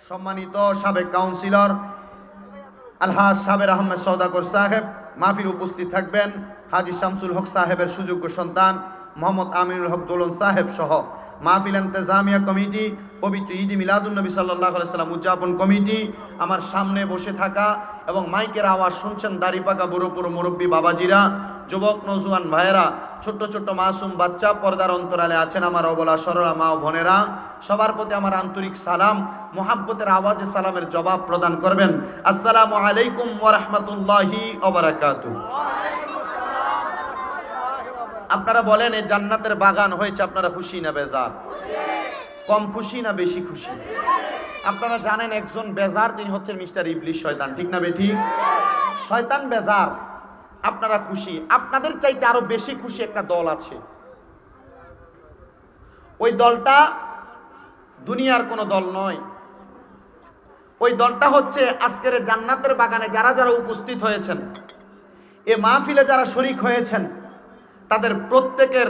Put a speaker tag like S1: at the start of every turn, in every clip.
S1: সম্মানিত সাবেক কাউন্সিলর আলহাজ সাবের আহমেদ সওদাগর সাহেব, মাহফিল উপস্থিত থাকবেন হাজী শামসুল হক সাহেবের সুযোগ্য সন্তান মোহাম্মদ আমিনুল হক দোলন সাহেব সহ মাহফিল ইন্তেজামিয়া কমিটি, পবিত্র ঈদ মিলাদুন্নবী সাল্লাল্লাহু আলাইহি সাল্লাম উদযাপন কমিটি, আমার সামনে বসে থাকা এবং মাইকের আওয়াজ শুনছেন দাড়িপাকা বুড়ো পুরো মুরব্বী বাবাজিরা, যুবক নওজোয়ান ভাইয়েরা, ছোট্ট ছোট্ট মাসুম বাচ্চা, পর্দার অন্তরালে আছেন আমার অবলা সরলা মা ও বোনেরা, সবার প্রতি আমার আন্তরিক সালাম, মোহাব্বতের আওয়াজে সালামের জবাব প্রদান করবেন। আসসালামু আলাইকুম ওয়া রাহমাতুল্লাহি ওয়া বারাকাতুহু। আপনারা বলেন এই জান্নাতের বাগান হয়েছে, আপনারা খুশি না বেজার? কম খুশি না বেশি খুশি? আপনারা জানেন একজন বেজার, তিনি হচ্ছেন মিস্টার ইবলিস শয়তান, ঠিক না বেঠিক? শয়তান বেজার, আপনারা খুশি। আপনাদের চাইতে আরো বেশি খুশি একটা দল আছে। ওই দলটা দুনিয়ার কোনো দল নয়। ওই দলটা হচ্ছে আজকের জান্নাতের বাগানে যারা যারা উপস্থিত হয়েছেন, এ মাহফিলে যারা শরীক হয়েছেন, তাদের প্রত্যেকের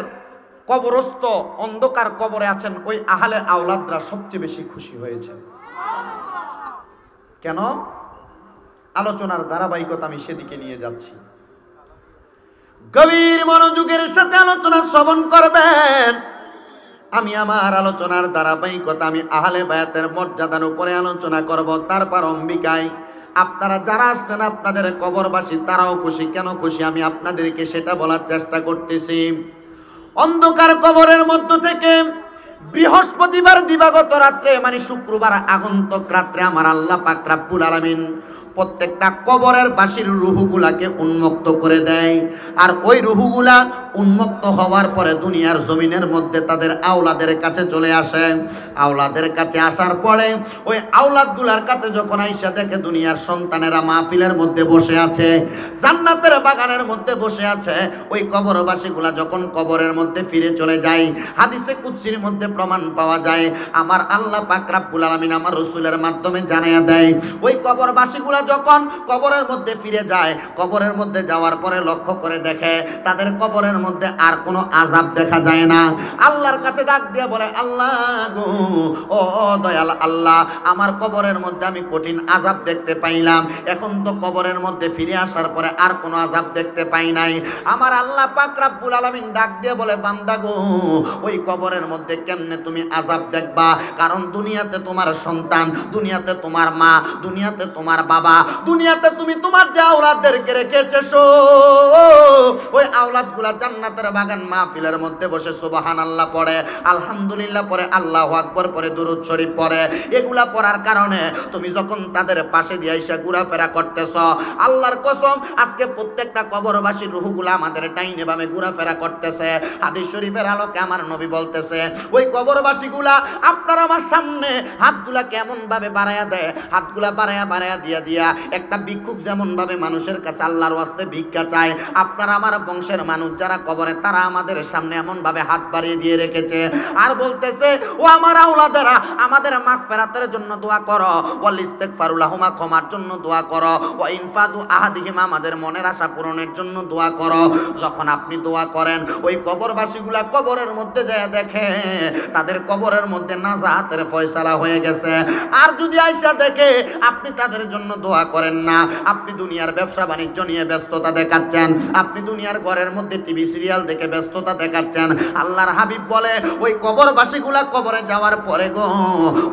S1: কবরস্থ অন্ধকার কবরে আছেন ওই আহলে আওলাদরা সবচেয়ে বেশি খুশি হয়েছে। কেন? আলোচনার ধারাবাহিকতা আমি সেদিকে নিয়ে যাচ্ছি। গভীর মনোযোগের সাথে আলোচনা শ্রবণ করবেন। আমি আমার আলোচনার ধারাবাহিকতা আমি আহলে বায়াতের মর্যাদার উপরে আলোচনা করব। তারপর অম্বিকায় আপনারা যারা আসলেন আপনাদের কবরবাসী তারাও খুশি। কেন খুশি আমি আপনাদেরকে সেটা বলার চেষ্টা করতেছি। অন্ধকার কবরের মধ্য থেকে বৃহস্পতিবার দিবাগত রাত্রে মানে শুক্রবার আগন্তক রাত্রে আমার আল্লাহ পাক রব্বুল আলামিন প্রত্যেকটা কবরের বাসীর রুহুগুলাকে উন্মুক্ত করে দেয়। আর ওই রুহুগুলা উন্মুক্ত হওয়ার পরে দুনিয়ার জমিনের মধ্যে তাদের আওলাদের কাছে চলে আসে। আওলাদের কাছে আসার পরে ওই আওলাদগুলার কাছে যখন আইসা দেখে দুনিয়ার সন্তানেরা মাহফিলের মধ্যে বসে আছে, জান্নাতের বাগানের মধ্যে বসে আছে, ওই কবরবাসীগুলা যখন কবরের মধ্যে ফিরে চলে যায়, হাদিসে কুদসির মধ্যে প্রমাণ পাওয়া যায়, আমার আল্লাহ পাক রব্বুল আলামিন আমার রাসূলের মাধ্যমে জানায়া দেয়, ওই কবরবাসীগুলা যখন কবরের মধ্যে ফিরে যায়, কবরের মধ্যে যাওয়ার পরে লক্ষ্য করে দেখে তাদের কবরের মধ্যে আর কোনো আযাব দেখা যায় না। আল্লাহর কাছে ডাক দিয়ে বলে, আল্লাহ গো, ও দয়াল আল্লাহ, আমার কবরের মধ্যে আমি কঠিন আযাব দেখতে পাইলাম, এখন তো কবরের মধ্যে ফিরে আসার পরে আর কোনো আযাব দেখতে পাই নাই। আমার আল্লাহ পাক রব্বুল আলামিন ডাক দিয়ে বলে, বান্দা গো, ওই কবরের মধ্যে কেমনে তুমি আযাব দেখবা? কারণ দুনিয়াতে তোমার সন্তান, দুনিয়াতে তোমার মা, দুনিয়াতে তোমার বাবা, দুনিয়াতে তুমি তোমার যে আওলাদদেরকে রেখেছো, ওই আওলাদগুলা জান্নাতের বাগান মাহফিলের মধ্যে বসে সুবহানাল্লাহ পড়ে, আলহামদুলিল্লাহ পড়ে, আল্লাহু আকবার পড়ে, দুরূদ শরীফ পড়ে। এগুলা পড়ার কারণে তুমি যখন তাদের পাশে দিয়ে এসে ঘোরাফেরা করতেছ, আল্লাহর কসম আজকে প্রত্যেকটা কবরবাসীর রূহগুলা আমাদের ডাইনে বামে ঘোরাফেরা করতেছে। হাদিস শরীফের আলোকে আমার নবী বলতেছে, ওই কবরবাসীগুলা আপনার আমার সামনে হাতগুলা কেমন ভাবে বাড়ায়া দেয়, হাতগুলা বাড়ায়া বাড়ায়া দিয়া দিয়া একটা ভিক্ষুক যেমন ভাবে মানুষের কাছে আল্লাহর ওয়াস্তে ভিক্ষা চায়, আপনার আমার বংশের মানুষ যারা কবরে তারা আমাদের সামনে এমন ভাবে হাত বাড়িয়ে দিয়ে রেখেছে আর বলতেছে, ও আমার আওলাদেরা, আমাদের মাগফিরাতের জন্য দোয়া করো, ওয়াল ইস্তিগফারু লাহুমা, ক্ষমার জন্য দোয়া করো, ওয়া ইনফাযু আহাদিহিমা, আমাদের মনের আশা পূরণের জন্য দোয়া করো। যখন আপনি দোয়া করেন, ওই কবরবাসীগুলা কবরের মধ্যে যায় দেখে তাদের কবরের মধ্যে নাজাতের ফয়সালা হয়ে গেছে। আর যদি আয়েশা দেখে আপনি তাদের জন্য দোয়া করেন না, আপনি দুনিয়ার ব্যবসা বাণিজ্য নিয়ে ব্যস্ততা দেখাচ্ছেন, আপনি দুনিয়ার ঘরের মধ্যে টিভি সিরিয়াল দেখে ব্যস্ততা দেখাচ্ছেন, আল্লাহর হাবিব বলে ওই কবরবাসীগুলা কবরে যাওয়ার পরে গো,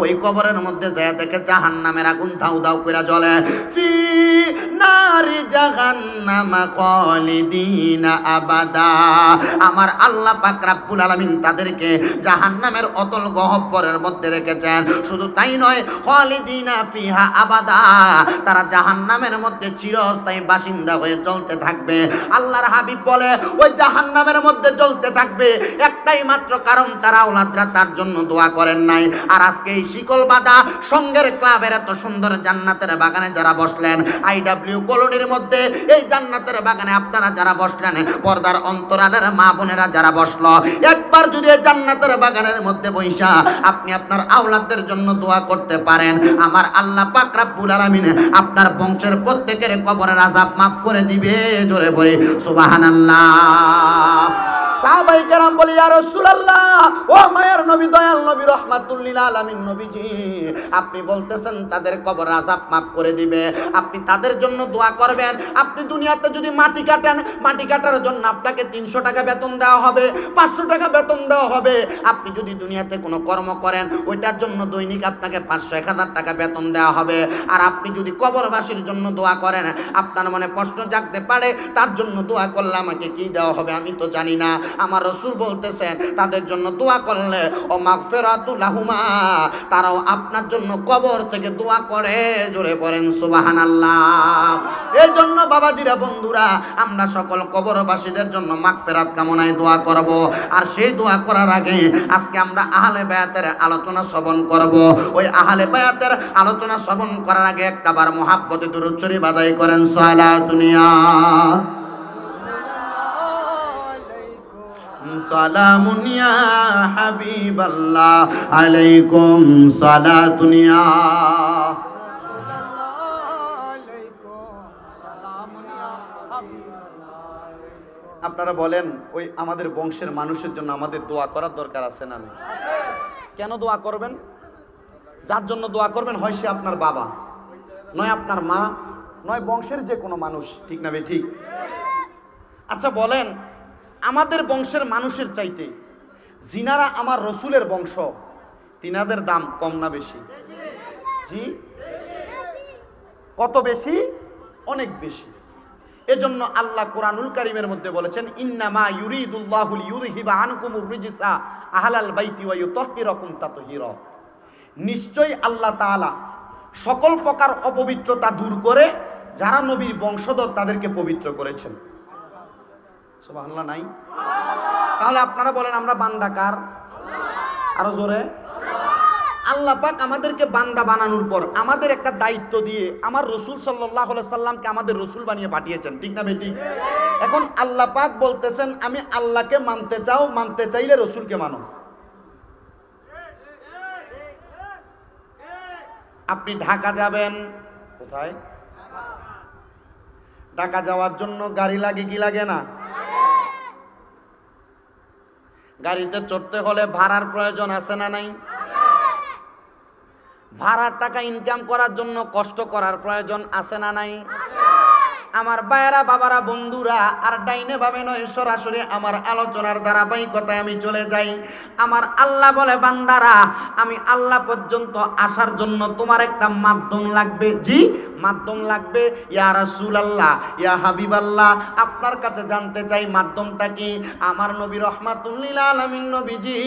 S1: ওই কবরের মধ্যে যায় দেখে জাহান্নামের আগুন দাউ দাউ করে জ্বলে। ফি নারি জাহান্নামা খালিদিনা আবাদা, আমার আল্লাহ পাক রব্বুল আলামিন তাদেরকে জাহান্নামের অতল গহ্বরের মধ্যে রেখেছেন। শুধু তাই নয়, খালিদিনা ফিহা আবাদা, তারা জাহান্নামের মধ্যে চিরস্থায়ী বাসিন্দা হয়ে চলতে থাকবে। আল্লাহর হাবিব বলে ওই জাহান্নামের মধ্যে চলতে থাকবে একটাই মাত্র কারণ, তারা আওলাদরা তার জন্য দোয়া করেন নাই। আর আজকে এই শিকল বাঁধা সঙ্গের ক্লাবের এত সুন্দর জান্নাতের বাগানে যারা বসলেন, আইডব্লিউ কলোনির মধ্যে এই জান্নাতের বাগানে আপনারা যারা বসলেন, পর্দার অন্তরালের মা বোনেরা যারা বসলো, একবার যদি এই জান্নাতের বাগানের মধ্যে বৈশা আপনি আপনার আওলাদদের জন্য দোয়া করতে পারেন, আমার আল্লাহ পাক রব্বুল আলামিন আপনার বংশের প্রত্যেকের কবরের আযাব মাফ করে দিবে। জোরে বলে সুবহানাল্লাহ। সাহাবায়ে কেরাম বলে ইয়া রাসূলুল্লাহ, ও মায়ের নবী, দয়াল নবী, রাহমাতুল লিল আলামিন নবীজি, আপনি বলতেছেন তাদের কবর আযাব মাফ করে দিবে, আপনি তাদের জন্য দোয়া করবেন। আপনি দুনিয়াতে যদি মাটি কাটেন, মাটি কাটার জন্য আপনাকে 300 টাকা বেতন দেওয়া হবে, 500 টাকা বেতন দেওয়া হবে। আপনি যদি দুনিয়াতে কোনো কর্ম করেন, ওইটার জন্য দৈনিক আপনাকে 500-1000 টাকা বেতন দেওয়া হবে। আর আপনি যদি কবরবাসীর জন্য দোয়া করেন, আপনার মনে প্রশ্ন জাগতে পারে তার জন্য দোয়া করলে আমাকে কি দেওয়া হবে আমি তো জানি না। আমার রাসূল বলতেছেন তাদের জন্য দোয়া করলে ও মাগফিরাতু লাহুমা, তারাও আপনার জন্য কবর থেকে দোয়া করে। জোরে পড়েন সুবহানাল্লাহ। এই জন্য বাবাজিরা, বন্ধুরা, আমরা সকল কবরবাসীদের জন্য মাগফিরাত কামনায় দোয়া করব। আর সেই দোয়া করার আগে আজকে আমরা আহলে বায়াতের আলোচনা শ্রবণ করব। ওই আহলে বায়াতের আলোচনা শ্রবণ করার আগে একটাবার মুহাব্বতে দুরূদ শরীফ আদায় করেন। সালাতুন ইয়া সালামুন ইয়া হাবিবাল্লাহ আলাইকুম সালাতুন ইয়া। আপনারা বলেন ওই আমাদের বংশের মানুষের জন্য আমাদের দোয়া করার দরকার আছে না? কেন দোয়া করবেন? যার জন্য দোয়া করবেন হয় সে আপনার বাবা, নয় আপনার মা, নয় বংশের যে কোনো মানুষ। ঠিক না বে ঠিক? আচ্ছা বলেন, আমাদের বংশের মানুষের চাইতে যিনারা আমার রসুলের বংশ, তিনাদের দাম কম না বেশি? জি, কত বেশি? অনেক বেশি। এজন্য আল্লাহ কোরআনুল কারীমের মধ্যে বলেছেন, ইন্নামা ইউরিদুল্লাহু লিইউযহিবা আনকুমুর রিজসা আহলাল বাইতি ওয়া ইউতাহহিরাকুম তাতহীরা। নিশ্চয়ই আল্লাহ তাআলা সকল প্রকার অপবিত্রতা দূর করে যারা নবীর বংশধর তাদেরকে পবিত্র করেছেন। সুবহানাল্লাহ নাই? তাহলে আপনারা বলেন আমরা বান্দা কার? আরো জোরে। আল্লাহ পাক আমাদেরকে বান্দা বানানোর পর আমাদের একটা দায়িত্ব দিয়ে আমার রসুল সাল্লাল্লাহু আলাইহি সাল্লামকে আমাদের রসুল বানিয়ে পাঠিয়েছেন। ঠিক না বেটি? এখন আল্লাহ পাক বলতেছেন আমি আল্লাহকে মানতে চাও, মানতে চাইলে রসুলকে মানো। আপনি ঢাকা যাবেন, কোথায়? ঢাকা যাওয়ার জন্য গাড়ি লাগে কি লাগে না? গাড়িতে চড়তে হলে ভাড়ার প্রয়োজন আছে না নাই? ভাড়ার টাকা ইনকাম করার জন্য কষ্ট করার প্রয়োজন আছে না নাই? আমার ভাইয়েরা, বাবারা, বন্ধুরা, আর ডাইনে ভাবে নয়, সরাসরি আমার আলোচনার ধারাবাহিকতায় আমি চলে যাই। আমার আল্লাহ বলে, বান্দারা, আমি আল্লাহ পর্যন্ত আসার জন্য তোমার একটা মাধ্যম লাগবে। জি, মাধ্যম লাগবে। ইয়া রাসূলুল্লাহ, ইয়া হাবিবাল্লাহ, আপনার কাছে জানতে চাই মাধ্যমটা কি? আমার নবী রাহমাতুল লিল আলামিন নবীজি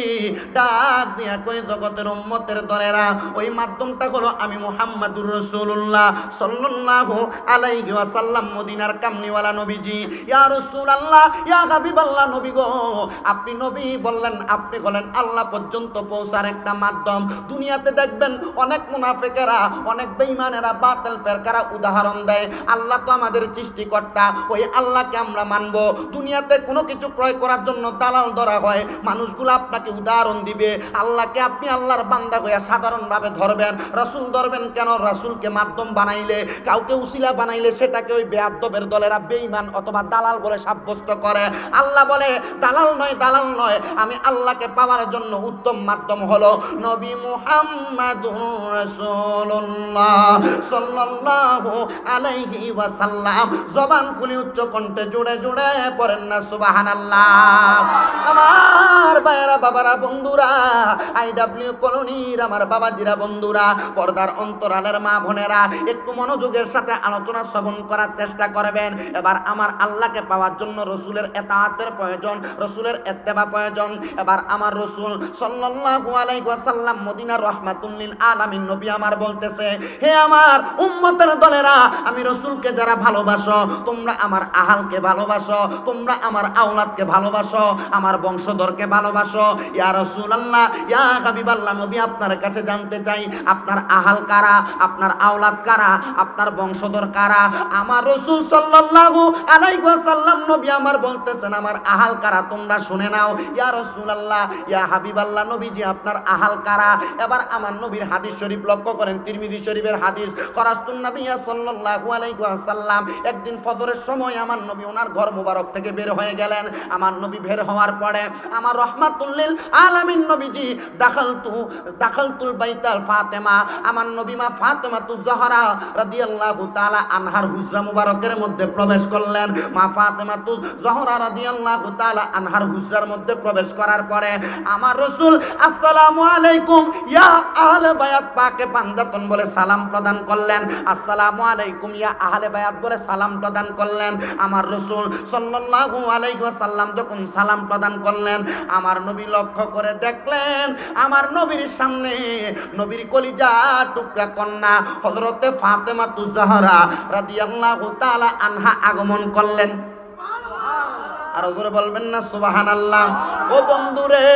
S1: ডাক দিয়া কই, জগতের উম্মতের দলেরা, ওই মাধ্যমটা হলো আমি মুহাম্মাদুর রাসূলুল্লাহ সাল্লাল্লাহু আলাইহি ওয়াসাল্লাম, মদিনার কামনিওয়ালা নবীজি। ইয়া রাসূলুল্লাহ, ইয়া হাবিবাল্লাহ, নবী গো, আপনি নবী বললেন আপনি হলেন আল্লাহ পর্যন্ত পৌঁছার একটা মাধ্যম। দুনিয়াতে দেখবেন অনেক মুনাফিকেরা, অনেক বেঈমানেরা, বাতিল ফেরকারা উদাহরণ দেয় আল্লাহ তো আমাদের সৃষ্টিকর্তা, ওই আল্লাহকে আমরা মানব। দুনিয়াতে কোনো কিছু ক্রয় করার জন্য দালাল ধরা হয়, মানুষগুলো আপনাকে উদাহরণ দিবে আল্লাহকে আপনি আল্লাহর বান্দা হইয়া সাধারণভাবে ধরবেন, রাসূল ধরবেন কেন? রাসূলকে মাধ্যম বানাইলে, কাউকে উসিলা বানাইলে সেটাকে ওই বেয়াদবের দলেরা বেঈমান অথবা দালাল বলে সাব্যস্ত করে। আল্লাহ বলে দালাল নয়, দালাল নয়, আমি আল্লাহকে পাওয়ার জন্য উত্তম মাধ্যম হলো নবী মুহাম্মাদুর রাসূলুল্লাহ সাল্লাল্লাহু আলাইহি ওয়াসাল্লাম। জবান খুলে উচ্চ কণ্ঠে জুড়ে জুড়ে পড়েন না সুবহানাল্লাহ। আমার ভাইয়েরা, বাবারা, বন্ধুরা, আইডব্লিউ কলোনির আমার বাবাজিরা, বন্ধুরা, পর্দার অন্তরালের মা বোনেরা, একটু মনোযোগের সাথে আলোচনা শ্রবণ করার চেষ্টা করবেন। এবার আমার আল্লাহকে পাওয়ার জন্য রসুলের এতাআতের প্রয়োজন, রসুলের ইত্তেবা প্রয়োজন। এবার আমার রসুল সাল্লাল্লাহু আলাইহি ওয়াসাল্লাম, মদিনার রাহমাতুল লিল আলামিন নবী আমার বলতেছে, হে আমার উম্মতের দলেরা, আমি রসুলকে যারা ভালোবাসো, তোমরা আমার আহালকে ভালোবাসো, তোমরা আমার আওলাদকে ভালোবাসো, আমার বংশধরকে ভালোবাসো। ইয়া রাসূলুল্লাহ, ইয়া হাবিবাল্লাহ, নবী আপনার কাছে জানতে চাই আপনার আহাল কারা, আপনার আওলাদ কারা, আপনার বংশধর কারা? আমার রাসূল সাল্লাল্লাহু আলাইহি ওয়াসাল্লাম নবী আমার বলতেছেন আমার আহাল কারা তোমরা শুনে নাও। ইয়া রাসূলুল্লাহ, ইয়া হাবিবাল্লাহ, নবীজি আপনার আহাল কারা? এবার আমার নবীর হাদিস শরীফ লক্ষ্য করেন, তিরমিজি শরীফের হাদিস, খরাসতুন নাবিয়্যা সাল্লাল্লাহু আলাইহি ওয়াসাল্লাম একদিন ফজরের সময় আমার নবী ওনার ঘর মুবারক থেকে বের হয়ে গেলেন। আমার নবী বের হওয়ার পরে আমার রহমাতুল লিল আলামিন নবীজি দাখালতুল বাইতাল ফাতেমা, আমার নবী মা ফাতেমাতুজ জাহরা রাদিয়াল্লাহু তাআলা আনহার হুজরা মুবারকের মধ্যে প্রবেশ করলেন। মা ফাতেমাতুজ জাহরা রাদিয়াল্লাহু তাআলা আনহার হুজরার মধ্যে প্রবেশ করার পরে আমার রাসূল আসসালামু আলাইকুম ইয়া আহলে বায়াত পাকে পাঞ্জাতন বলে সালাম প্রদান করলেন। আসসালামু আলাইকুম ইয়া আহলে বায়াত বলে সালাম প্রদান করলেন। আমার রাসূল সাল্লাল্লাহু আলাইহি ওয়াসাল্লাম যখন সালাম প্রদান করলেন, আমার নবী লক্ষ্য করে দেখলেন আমার নবীর সামনে নবীর কলিজা টুকরা কন্যা হযরতে ফাতেমাতুজ জাহরা রাদিয়াল্লাহু তাআলা আনহা আগমন করলেন। আর জোরে বলবেন না সুবহানাল্লাহ। ও বন্ধুরে,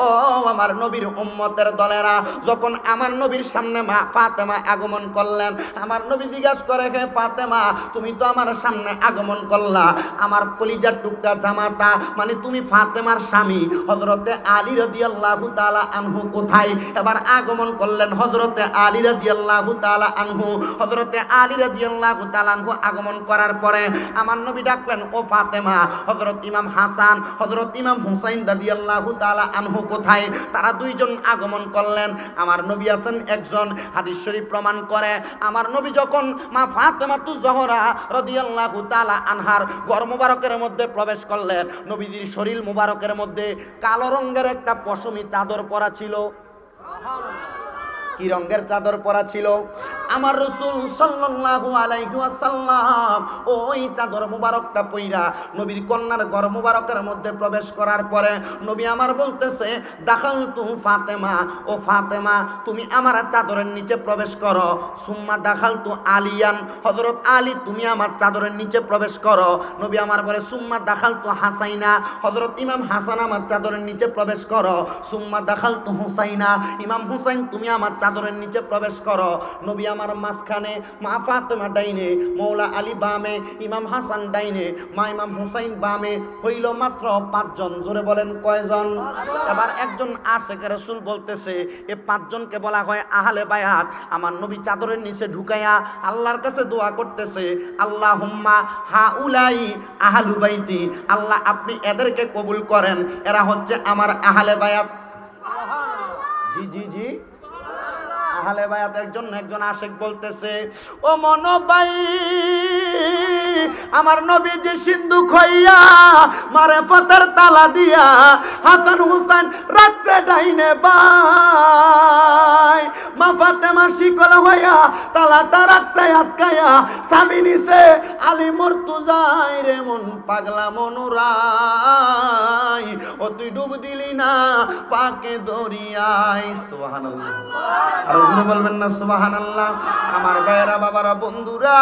S1: ও আমার নবীর উম্মতের দলেরা, যখন আমার নবীর সামনে মা ফাতেমা আগমন করলেন, আমার নবী জিজ্ঞাসা করে, হে ফাতেমা, তুমি তো আমার সামনে আগমন করলা, আমার কলিজার টুকরা জামাতা মানে তুমি ফাতেমার স্বামী হযরতে আলী রাদিয়াল্লাহু তাআলা আনহু কোথায়? এবার আগমন করলেন হযরতে আলী রাদিয়াল্লাহু তাআলা আনহু। হযরতে আলী রাদিয়াল্লাহু তাআলা আনহু আগমন করার পরে আমার নবী ডাকলেন, ও ফাতেমা, হযরত ইমাম হাসান হযরত ইমাম হুসাইন রাদিয়াল্লাহু তাআলা আনহু কোথায়? তারা দুইজন আগমন করলেন। আমার নবী আছেন একজন, হাদিস শরীফ প্রমাণ করে আমার নবী যখন মা ফাতেমাতুজ জাহরা রাদিয়াল্লাহু তাআলা আনহার ঘর মুবারকের মধ্যে প্রবেশ করলেন, নবীজির শরীর মুবারকের মধ্যে কালো রঙের একটা পশমি চাদর পরা ছিল। কি রঙের চাদর পরা ছিল? আমার রাসূল সাল্লাল্লাহু আলাইহি ওয়াসাল্লাম ওই চাদর মুবারকটা পইরা নবীর কন্যার ঘর মুবারকের মধ্যে প্রবেশ করার পরে নবী আমার বলতেছে, দাখালতু ফাতেমা, ও ফাতেমা তুমি আমার চাদরের নিচে প্রবেশ করো। সুম্মা দাখালতু আলিয়ান, হযরত আলী তুমি আমার চাদরের নিচে প্রবেশ করো। নবী আমার বলে, সুম্মা দাখালতু হাসাইনা, হযরত ইমাম হাসান আমার চাদরের নিচে প্রবেশ করো। সুম্মা দাখালতু হুসাইনা, ইমাম হুসাইন তুমি আমার চাদরের নিচে প্রবেশ করো। নবী আমার মাঝখানে, মা ফাতেমা ডাইনে, মৌলা আলী বামে, ইমাম হাসান ডাইনে, মা ইমাম হুসাইন বামে, হইল মাত্র 5 জন। জোরে বলেন কয়জন? এবার একজন আশিক রাসূল বলতেছে, এই 5 জনকে বলা হয় আহলে বায়াত। আমার নবী চাদরের নিচে ঢুকাইয়া আল্লাহর কাছে দোয়া করতেছে, আল্লাহুম্মা হাউলাই আহলু বাইতি, আল্লাহ আপনি এদেরকে কবুল করেন, এরা হচ্ছে আমার আহলে বায়াত। জি জি জি, আহলে বায়াত। একজন আশিক বলতেছে, ও মনোবাই, আমার নবীজি সিন্ধুক হইয়া মারেফতের তালা দিয়া হাসান হুসাইন রাখছে ডাইনে বাই, মা ফাতেমা শিকল হইয়া তালাটা রাখছে আটকায়া, স্বামী নিছে আলী মর্তুজাই রে মন পাগলা মনুরাই, ও তুই ডুব দিলি না পাকে দরিয়ায়। সুবহানাল্লাহ। আর ওখানে বলবেন না সুবহানাল্লাহ। আমার ভাইরা, বাবারা, বন্ধুরা,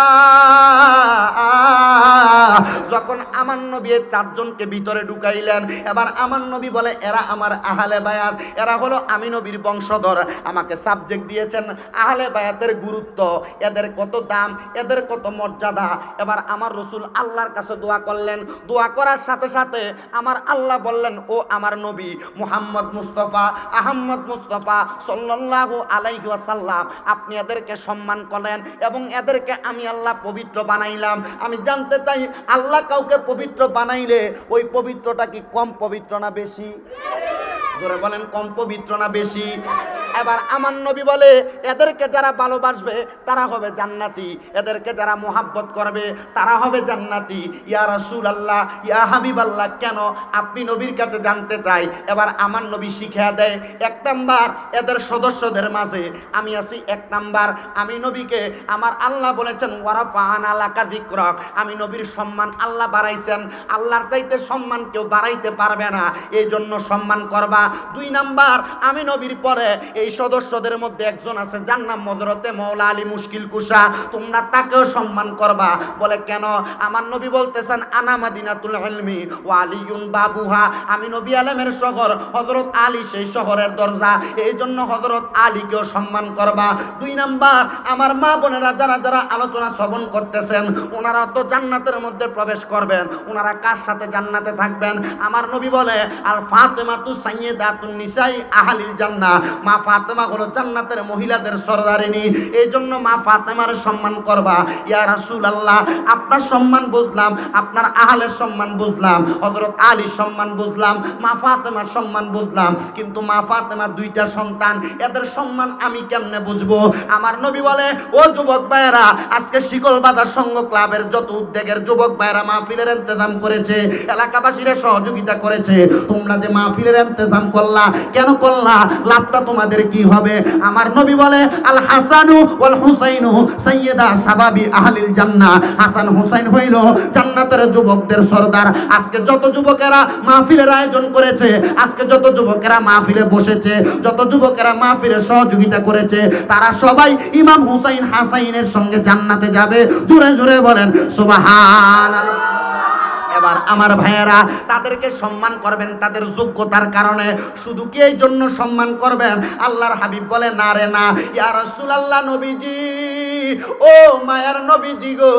S1: যখন আমার নবী 4 জনকে ভিতরে ঢুকাইলেন, এবার আমার নবী বলে, এরা আমার আহলে বায়াত, এরা হলো আমি নবীর বংশধর। আমাকে সাবজেক্ট দিয়েছেন আহলে বায়াতের গুরুত্ব, এদের কত দাম, এদের কত মর্যাদা। এবার আমার রাসূল আল্লাহর কাছে দোয়া করলেন। দোয়া করার সাথে সাথে আমার আল্লাহ বললেন, ও আমার নবী মুহাম্মদ মুস্তাফা আহমদ মুস্তাফা সাল্লাল্লাহু আলাইহি ওয়াসাল্লাম, আপনি এদেরকে সম্মান করেন এবং এদেরকে আমি আল্লাহ পবিত্র বানাইলাম। আমি জানতে চাই, আল্লাহ কাউকে পবিত্র বানাইলে ওই পবিত্রটা কি কম পবিত্র না বেশি? জোরে বলেন, কম পবিত্র না বেশি? এবার আমার নবী বলে, এদেরকে যারা ভালোবাসবে তারা হবে জান্নাতি, এদেরকে যারা মোহাব্বত করবে তারা হবে জান্নাতি। ইয়া রাসূলুল্লাহ, ইয়া হাবিবাল্লাহ, কেন? আপনি নবীর কাছে জানতে চাই। এবার আমার নবী শিখিয়ে দেয়, 1 নাম্বার, এদের সদস্যদের মাঝে আমি আছি 1 নাম্বার। আমি নবীকে আমার আল্লাহ বলেছেন, ওয়ারাফা'না লাকা যিকরাক, আমি নবীর সম্মান আল্লাহ বাড়াইছেন। আল্লাহর চাইতে সম্মান কেউ বাড়াইতে পারবে না, এই জন্য সম্মান করবা। 2 নাম্বার, আমি নবীর পরে এই সদস্যদের মধ্যে একজন আছে, যার নাম হযরতে মওলা আলী মুশকিল কুশা, তোমরা তাকেও সম্মান করবা। বলে কেন? আমার নবী বলতেছেন, আনা মাদিনাতুল ইলমি ওয়া আলিয়ুন বাবুহা, আমি নবী আলেমের শহর, হযরত আলী সেই শহরের দরজা, এই জন্য হযরত আলীকেও সম্মান করবা। 2 নাম্বার, আমার মা বোনেরা যারা যারা আলোচনা শ্রবণ করতেছেন, ওনারা তো জান্নাতের মধ্যে প্রবেশ করবেন, ওনারা কার সাথে জান্নাতে থাকবেন? আমার নবী বলে, আর ফাতেমাতু সাইয়্যিদাতুন নিসাই আহলিল জান্নাহ, মা ফাতেমা হলো জান্নাতের মহিলাদের সরদারিনী, এই জন্য মা ফাতেমার সম্মান করবা। ইয়া রাসূলুল্লাহ, আপনার সম্মান বুঝলাম, আপনার আহলের সম্মান বুঝলাম, হযরত আলীর সম্মান বুঝলাম, মা ফাতেমার সম্মান বুঝলাম, কিন্তু মা ফাতেমার দুইটা সন্তান, এদের সম্মান আমি কেমনে বুঝবো? আমার নবী বলে, ও যুবক ভাইয়েরা, আজকে শিকল বাজার সংঘ ক্লাবের যত উদ্যোগের যুবক ভাইয়েরা মাহফিলের ইন্তজাম করেছে, এলাকাবাসীরা সহযোগিতা করেছে, তোমরা যে মাহফিলের ইন্তজাম করলা, কেন করলা? লাভটা তোমাদের কি হবে? আমার নবী বলে, আল হাসানু ওয়াল হুসাইনু সাইয়্যিদা শাবাবি আহলিল জান্নাহ, হাসান হুসাইন হইল জান্নাতের যুবকদের সরদার। আজকে যত যুবকেরা মাহফিলের আয়োজন করেছে, আজকে যত যুবকেরা মাহফিলে বসেছে, যত যুবকেরা মাহফিলে সহযোগিতা করেছে, তারা সবাই ইমাম হুসাইন হাসাইনের সঙ্গে জান্নাতে যাবে। জোরে জোরে বলেন সুবহানাল্লাহ। এবার আমার ভাইয়েরা, তাদেরকে সম্মান করবেন তাদের যোগ্যতার কারণে, শুধু কি এই জন্য সম্মান করবেন? আল্লাহর হাবিব বলে, না রে না, ইয়া রাসূলুল্লাহ, নবীজি, ও মায়ার নবীজি গো,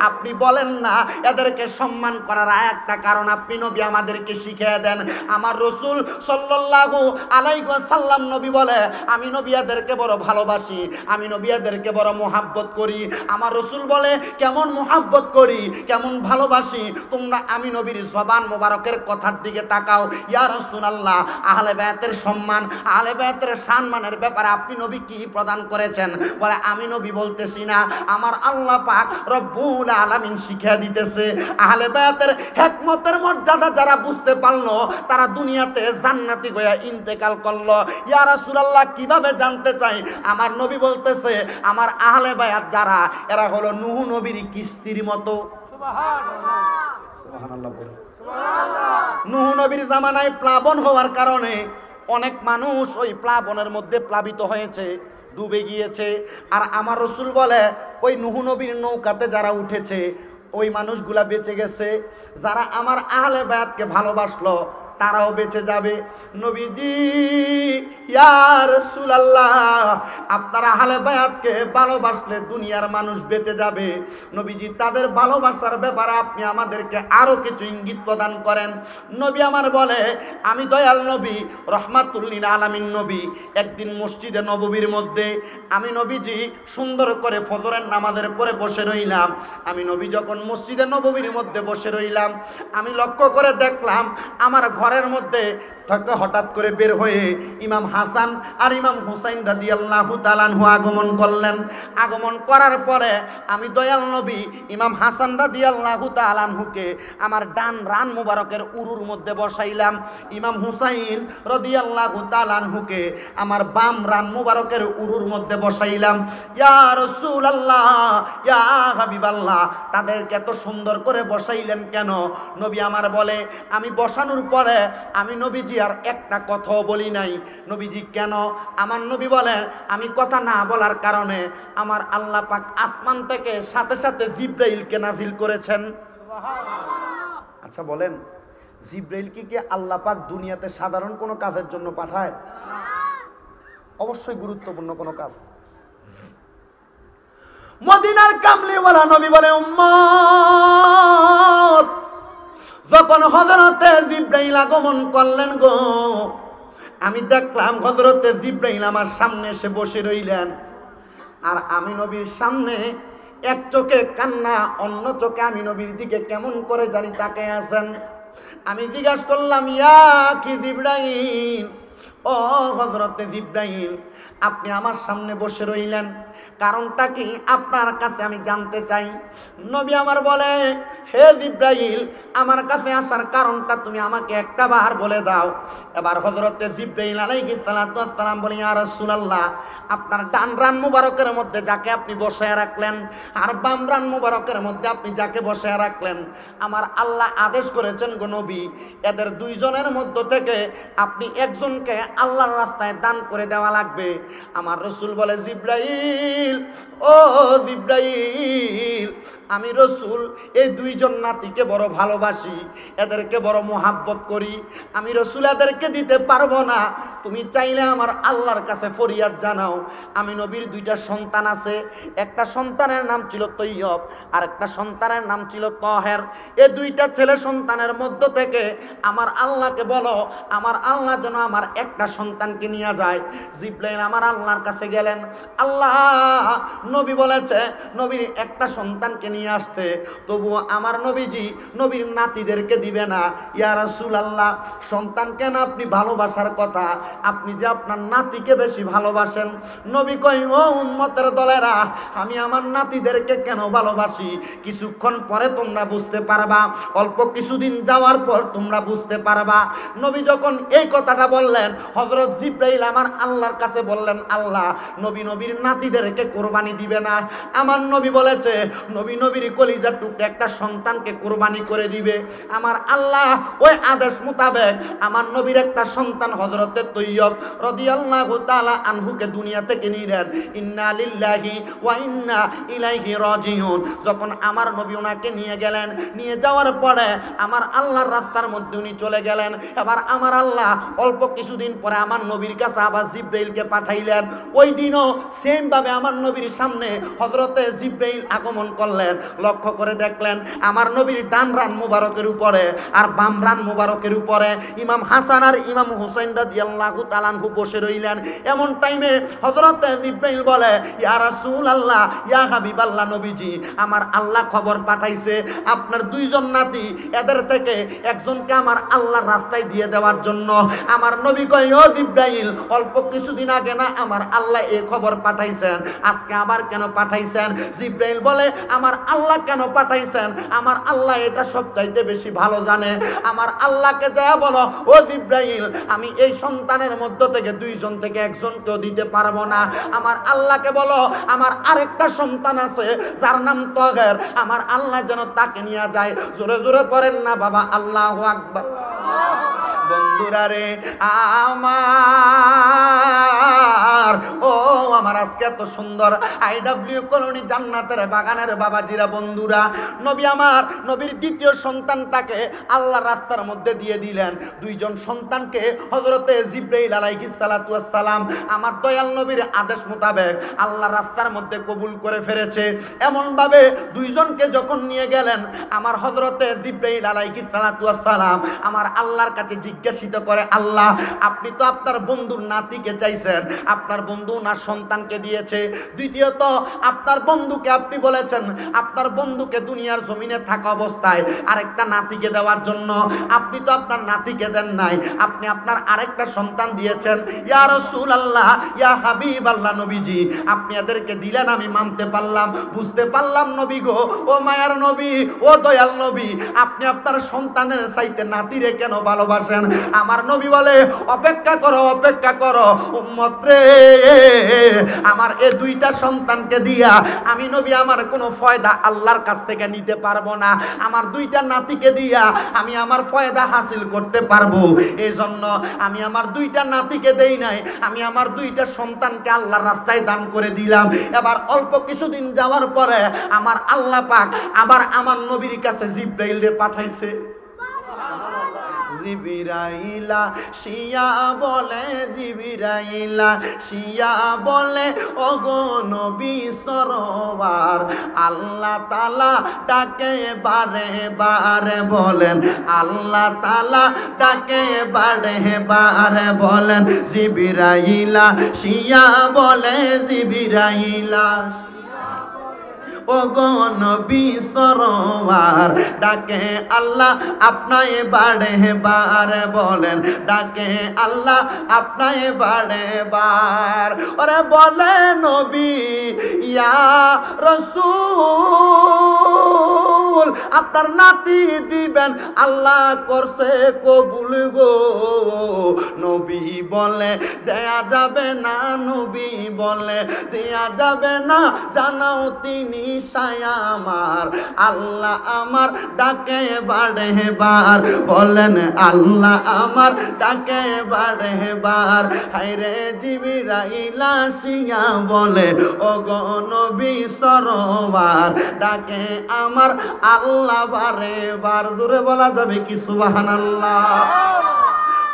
S1: আপনি বলেন না এদেরকে সম্মান করার একটা কারণ আপনি নবী আমাদেরকে শিখিয়ে দেন। আমার রাসূল সাল্লাল্লাহু আলাইহি ওয়াসাল্লাম নবী বলে, আমি নবী এদেরকে বড় ভালোবাসি, আমি নবী এদেরকে বড় মুহাব্বত করি। আমার রাসূল বলে, কেমন মুহাব্বত করি, কেমন ভালোবাসি? তোমরা আমি নবীর জবান মোবারকের কথার দিকে তাকাও। ইয়া রাসূলুল্লাহ, আহলে বায়াতের সম্মান, আহলে বায়াতের সম্মানের ব্যাপারে আপনি নবী কি প্রদান করেছেন? বলে, আমি নবী বলতেছি না, আমার আল্লাহ পাক রব্বুল আলামিন শিখিয়ে দিতেছে। আহলে বায়াতের হিকমতের মর্যাদা যারা বুঝতে পারলো, তারা দুনিয়াতে জান্নাতি হয়ে ইন্তেকাল করলো। ইয়া রাসূলুল্লাহ, কিভাবে জানতে চাই? আমার নবী বলতেছে, আমার আহলে বায়াত যারা, এরা হলো নূহ নবীর কিস্তির মতো। সুবহানাল্লাহ, সুবহানাল্লাহ বলে। নূহ নবীর জামানায় প্লাবন হওয়ার কারণে অনেক মানুষ ওই প্লাবনের মধ্যে প্লাবিত হয়েছে, ডুবে গিয়েছে। আর আমার রাসূল বলে, ওই নূহ নবীর নৌকাতে যারা উঠেছে, ওই মানুষগুলা বেঁচে গেছে। যারা আমার আহলে বায়াতকে ভালোবাসলো, তারাও বেঁচে যাবে। নবীজি, ইয়া রাসূলুল্লাহ, আপনারা আহলে বায়াতকে ভালোবাসলে দুনিয়ার মানুষ বেঁচে যাবে। নবীজি, তাদের ভালোবাসার ব্যাপারে আপনি আমাদেরকে আরো কিছু ইঙ্গিত প্রদান করেন। নবী আমার বলে, আমি দয়াল নবী, রহমাতুল লিল আলামিন নবী, একদিন মসজিদে নববীর মধ্যে আমি নবীজি সুন্দর করে ফজরের নামাজের পরে বসে রইলাম। আমি নবী যখন মসজিদে নববীর মধ্যে বসে রইলাম, আমি লক্ষ্য করে দেখলাম আমার ঘরের মধ্যে থেকে হঠাৎ করে বের হয়ে ইমাম হাসান আর ইমাম হুসাইন রাদিয়াল্লাহু তাআলা আনহু আগমন করলেন। আগমন করার পরে আমি দয়াল নবী ইমাম হাসান রাদিয়াল্লাহু তাআলা আনহুকে আমার ডান রান মুবারকের উরুর মধ্যে বসাইলাম, ইমাম হুসাইন রাদিয়াল্লাহু তাআলা আনহুকে আমার বাম রান মুবারকের উরুর মধ্যে বসাইলাম। ইয়া রাসূলুল্লাহ, ইয়া হাবিবাল্লাহ, তাদেরকে এত সুন্দর করে বসাইলেন কেন? নবী আমার বলে, আমি বসানোর পরে আমি নবীজি আর একটা কথাও বলি নাই। নবীজি কেন? আমার নবী বলেন, আমি কথা না বলার কারণে আমার আল্লাহ পাক আসমান থেকে সাথে সাথে জিব্রাইলকে নাজিল করেছেন। আচ্ছা বলেন, জিব্রাইলকে কি আল্লাহ পাক দুনিয়াতে সাধারণ কোনো কাজের জন্য পাঠায়? অবশ্যই গুরুত্বপূর্ণ কোনো কাজ। মদিনার কামলিওয়ালা নবী বলে, উম্মত, যখন হযরতে জিব্রাইল আগমন করলেন গো, আমি দেখলাম হযরতে জিব্রাইল আমার সামনে এসে বসে রইলেন। আর আমি নবীর সামনে এক চোখে কান্না, অন্য চোখে আমি নবীর দিকে কেমন করে জানি তাকিয়ে আছেন। আমি জিজ্ঞাসা করলাম, ইয়া কি জিব্রাইল, ও হযরতে জিব্রাইল, আপনি আমার সামনে বসে রইলেন, কারণটা কি আপনার কাছে আমি জানতে চাই। নবী আমার বলে, হে জিব্রাইল, আমার কাছে আসার কারণটা তুমি আমাকে একটা বার বলে দাও। এবার হযরতে জিব্রাইল আলাইহিস সালাতু ওয়াস সালাম বলেন, ইয়া রাসূলুল্লাহ, আপনার ডান রান মুবারকের মধ্যে যাকে আপনি বসায় রাখলেন আর বাম রান মুবারকের মধ্যে আপনি যাকে বসায় রাখলেন, আমার আল্লাহ আদেশ করেছেন গো নবী, এদের দুইজনের মধ্য থেকে আপনি একজনকে আল্লাহর রাস্তায় দান করে দেওয়া লাগবে। আমার রাসূল বলে, জিব্রাইল, ও জিব্রাইল, আমি রাসূল এই দুইজন নাতিকে বড় ভালোবাসি, এদেরকে বড় মোহাব্বত করি, আমি রাসূল এদেরকে দিতে পারবো না, তুমি চাইলে আমার আল্লাহর কাছে ফরিয়াদ জানাও। আমি নবীর দুইটা সন্তান আছে, একটা সন্তানের নাম ছিল তৈয়ব আর একটা সন্তানের নাম ছিল তহের। এই দুইটা ছেলে সন্তানের মধ্য থেকে আমার আল্লাহকে বলো, আমার আল্লাহ যেন আমার একটা সন্তানকে নিয়ে যায়। জিবরাইল আমার আল্লাহর কাছে গেলেন। আল্লাহ নবী বলেছে নবীর একটা সন্তানকে নিয়ে আসতে, তবুও আমার নবীজি নবীর নাতিদেরকে দিবে না। ইয়া রাসূলুল্লাহ, সন্তানকে না আপনি ভালোবাসার কথা, আপনি যে আপনার নাতিকে বেশি ভালোবাসেন। নবী কই, ও উম্মতের দলেরা, আমি আমার নাতিদেরকে কেন ভালোবাসি কিছুক্ষণ পরে তোমরা বুঝতে পারবা, অল্প কিছুদিন যাওয়ার পর তোমরা বুঝতে পারবা। নবী যখন এই কথাটা বললেন, হযরত জিবরাইল আমার আল্লাহর কাছে বললেন, আল্লাহ নবী নবীর নাতিদেরকে কোরবানি দিবে না। আমার নবী বলেছে নবী নবীর কলিজার টুকরা একটা সন্তানকে কোরবানি করে দিবে। আমার আল্লাহ ওই আদেশ মোতাবেক আমার নবীর একটা সন্তান হযরতে তৈয়ব রাদিয়াল্লাহু তাআলা আনহুকে দুনিয়া থেকে নিলেন। ইন্না লিল্লাহি ওয়া ইন্না ইলাইহি রাজিউন। যখন আমার নবী ওনাকে নিয়ে গেলেন, নিয়ে যাওয়ার পরে আমার আল্লাহর রাস্তার মধ্যে উনি চলে গেলেন। এবার আমার আল্লাহ অল্প কিছুদিন পরে আমার নবীর কাছে আবার জিবরাইলকে পাঠাইলেন। ওই দিনও সেম ভাবে আমার নবীর সামনে হযরতে জিবরাইল আগমন করলেন। লক্ষ্য করে দেখলেন আমার নবীর ডান রান মুবারকের উপরে আর বাম রান মুবারকের উপরে ইমাম হাসান আর ইমাম হুসাইন রাদিয়াল্লাহু তাআলা আনহু বসে রইলেন। এমন টাইমে হযরতে জিবরাইল বলে, ইয়া রাসূলুল্লাহ, ইয়া হাবিবাল্লাহ, নবীজি আমার আল্লাহ খবর পাঠাইছে আপনার দুইজন নাতি, এদের থেকে একজনকে আমার আল্লাহর রাস্তায় দিয়ে দেওয়ার জন্য। আমার নবী কয়, ও জিবরাইল, অল্প কিছুদিন আগে না আমার আল্লাহ এই খবর পাঠাইছেন, আজকে আবার কেন পাঠাইছেন? জিবরাইল বলে, আমার আল্লাহ কেন পাঠাইছেন আমার আল্লাহ এটা সবচাইতে বেশি ভালো জানে। আমার আল্লাহকে যা বলো, ও জিবরাইল, আমি এই সন্তানের মধ্য থেকে দুইজন থেকে একজনকেও দিতে পারবো না। আমার আল্লাহকে বলো আমার আরেকটা সন্তান আছে যার নাম তগের, আমার আল্লাহ যেন তাকে নিয়ে যায়। জোরে জোরে পড়েন না বাবা, আল্লাহু আকবার। বন্ধুরা রে আমার, ও আমার আজকে এত সুন্দর আইডব্লিউ কলোনি জান্নাতের বাগানের বাবাজিরা, বন্ধুরা, নবী আমার নবীর দ্বিতীয় সন্তানটাকে আল্লাহ রাস্তার মধ্যে দিয়ে দিলেন। দুইজন সন্তানকে হযরতে জিবরাইল আলাইহিস সালাতু ওয়াস সালাম আমার দয়াল নবীর আদেশ মোতাবেক আল্লাহ রাস্তার মধ্যে কবুল করে ফেলেছে। এমন ভাবে দুইজনকে যখন নিয়ে গেলেন, আমার হযরতে জিবরাইল আলাইহিস সালাতু ওয়াস সালাম আমার আল্লাহর কাছে জিজ্ঞাসিত করে, আল্লাহ আপনি তো আপনার বন্ধুর নাতিকে চাইছেন, আপনার বন্ধু না সন্তানকে দিয়েছে। দ্বিতীয়ত আপনার বন্ধুকে আপনি বলেছেন আপনার বন্ধুকে দুনিয়ার জমিনে থাকা অবস্থায় আরেকটা নাতিকে দেওয়ার জন্য, আপনি তো আপনার নাতিকে দেন নাই, আপনি আপনার আরেকটা সন্তান দিয়েছেন। ইয়া রাসূলুল্লাহ, ইয়া হাবিবাল্লাহ, নবীজি আপনি এদেরকে দিলেন, আমি মানতে পারলাম, বুঝতে পারলাম নবী গো, ও মায়ার নবী, ও দয়াল নবী, আপনি আপনার সন্তানের চাইতে নাতিরে কেন ভালোবাসেন? আমার নবী বলে, অপেক্ষা করো, অপেক্ষা করো উম্মত রে, আমার এই দুইটা সন্তানকে দিয়া আমি নবী আমার কোনো ফয়দা আল্লাহর কাছ থেকে নিতে পারবো না, আমার দুইটা নাতিকে দিয়া আমি আমার ফয়দা হাসিল করতে পারবো। এই জন্য আমি আমার দুইটা নাতিকে দেই নাই, আমি আমার দুইটা সন্তানকে আল্লাহর রাস্তায় দান করে দিলাম। এবার অল্প কিছুদিন যাওয়ার পরে আমার আল্লাহ পাক আবার আমার নবীর কাছে জিবরাইলকে পাঠাইছে। জিবরাইলা শিয়া বলে, জিবরাইলা শিয়া বলে, ওগো নবী সরওয়ার, আল্লাহ তাআলা ডাকে বারে বারে বলেন, আল্লাহ তাআলা ডাকে বারে বারে বলেন, জিবরাইলা শিয়া বলে, জিবরাইলা ওগো নবী সরওয়ার, ডাকে আল্লাহ আপনায় বারে বারে বলেন, ডাকে আল্লাহ আপনায় বারে বার। ওরে বলে নবী ইয়া রাসূল, আপনার নাতি দিবেন, আল্লাহ করছে কবুল গো। নবী বলে দেয়া যাবে না, নবী বলে দেয়া যাবে না, জানাও তিনি সায়া আমার, আল্লাহ আমার ডাকে বারে বার, বলেন আল্লাহ আমার ডাকে বারে বার। হায়রে জিবরাইল আসিয়া বলে, ওগো নবী সরওয়ার, ডাকে আমার আল্লাহ বারে বার। জোরে বলা যাবে কি সুবহানাল্লাহ?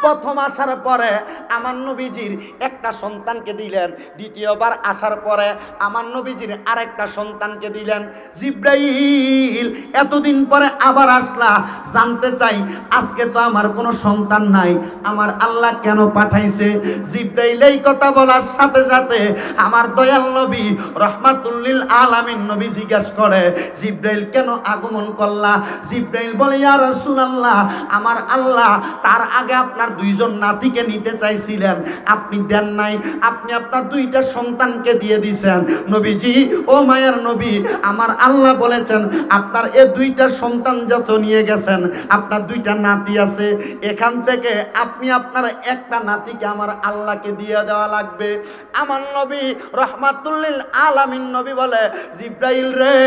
S1: প্রথম আসার পরে আমার নবীজির একটা সন্তানকে দিলেন, দ্বিতীয়বার আসার পরে আমার নবীজির আরেকটা সন্তানকে দিলেন। জিব্রাইল এতদিন পরে আবার আসলা, জানতে চাই আজকে তো আমার কোনো সন্তান নাই, আমার আল্লাহ কেন পাঠাইছে? জিব্রাইল এই কথা বলার সাথে সাথে আমার দয়াল নবী রহমাতুল লিল আলামিন নবী জিজ্ঞাসা করে, জিব্রাইল কেন আগমন করলা? জিব্রাইল বলে, ইয়া রাসূলুল্লাহ, আমার আল্লাহ তার আগে আপনার দুইজন নাতিকে নিতে চাইছিলেন, আপনি দেন নাই, আপনি আপনার দুইটা সন্তানকে দিয়ে দিয়েছেন। নবীজি, ও মায়ের নবী, আমার আল্লাহ বলেছেন আপনার এই দুইটা সন্তান যত নিয়ে গেছেন, আপনার দুইটা নাতি আছে, এখান থেকে আপনি আপনার একটা নাতিকে আমার আল্লাহকে দিয়ে দেওয়া লাগবে। আমার নবী রহমাতুল লিল আলামিন নবী বলে, জিব্রাইল রে,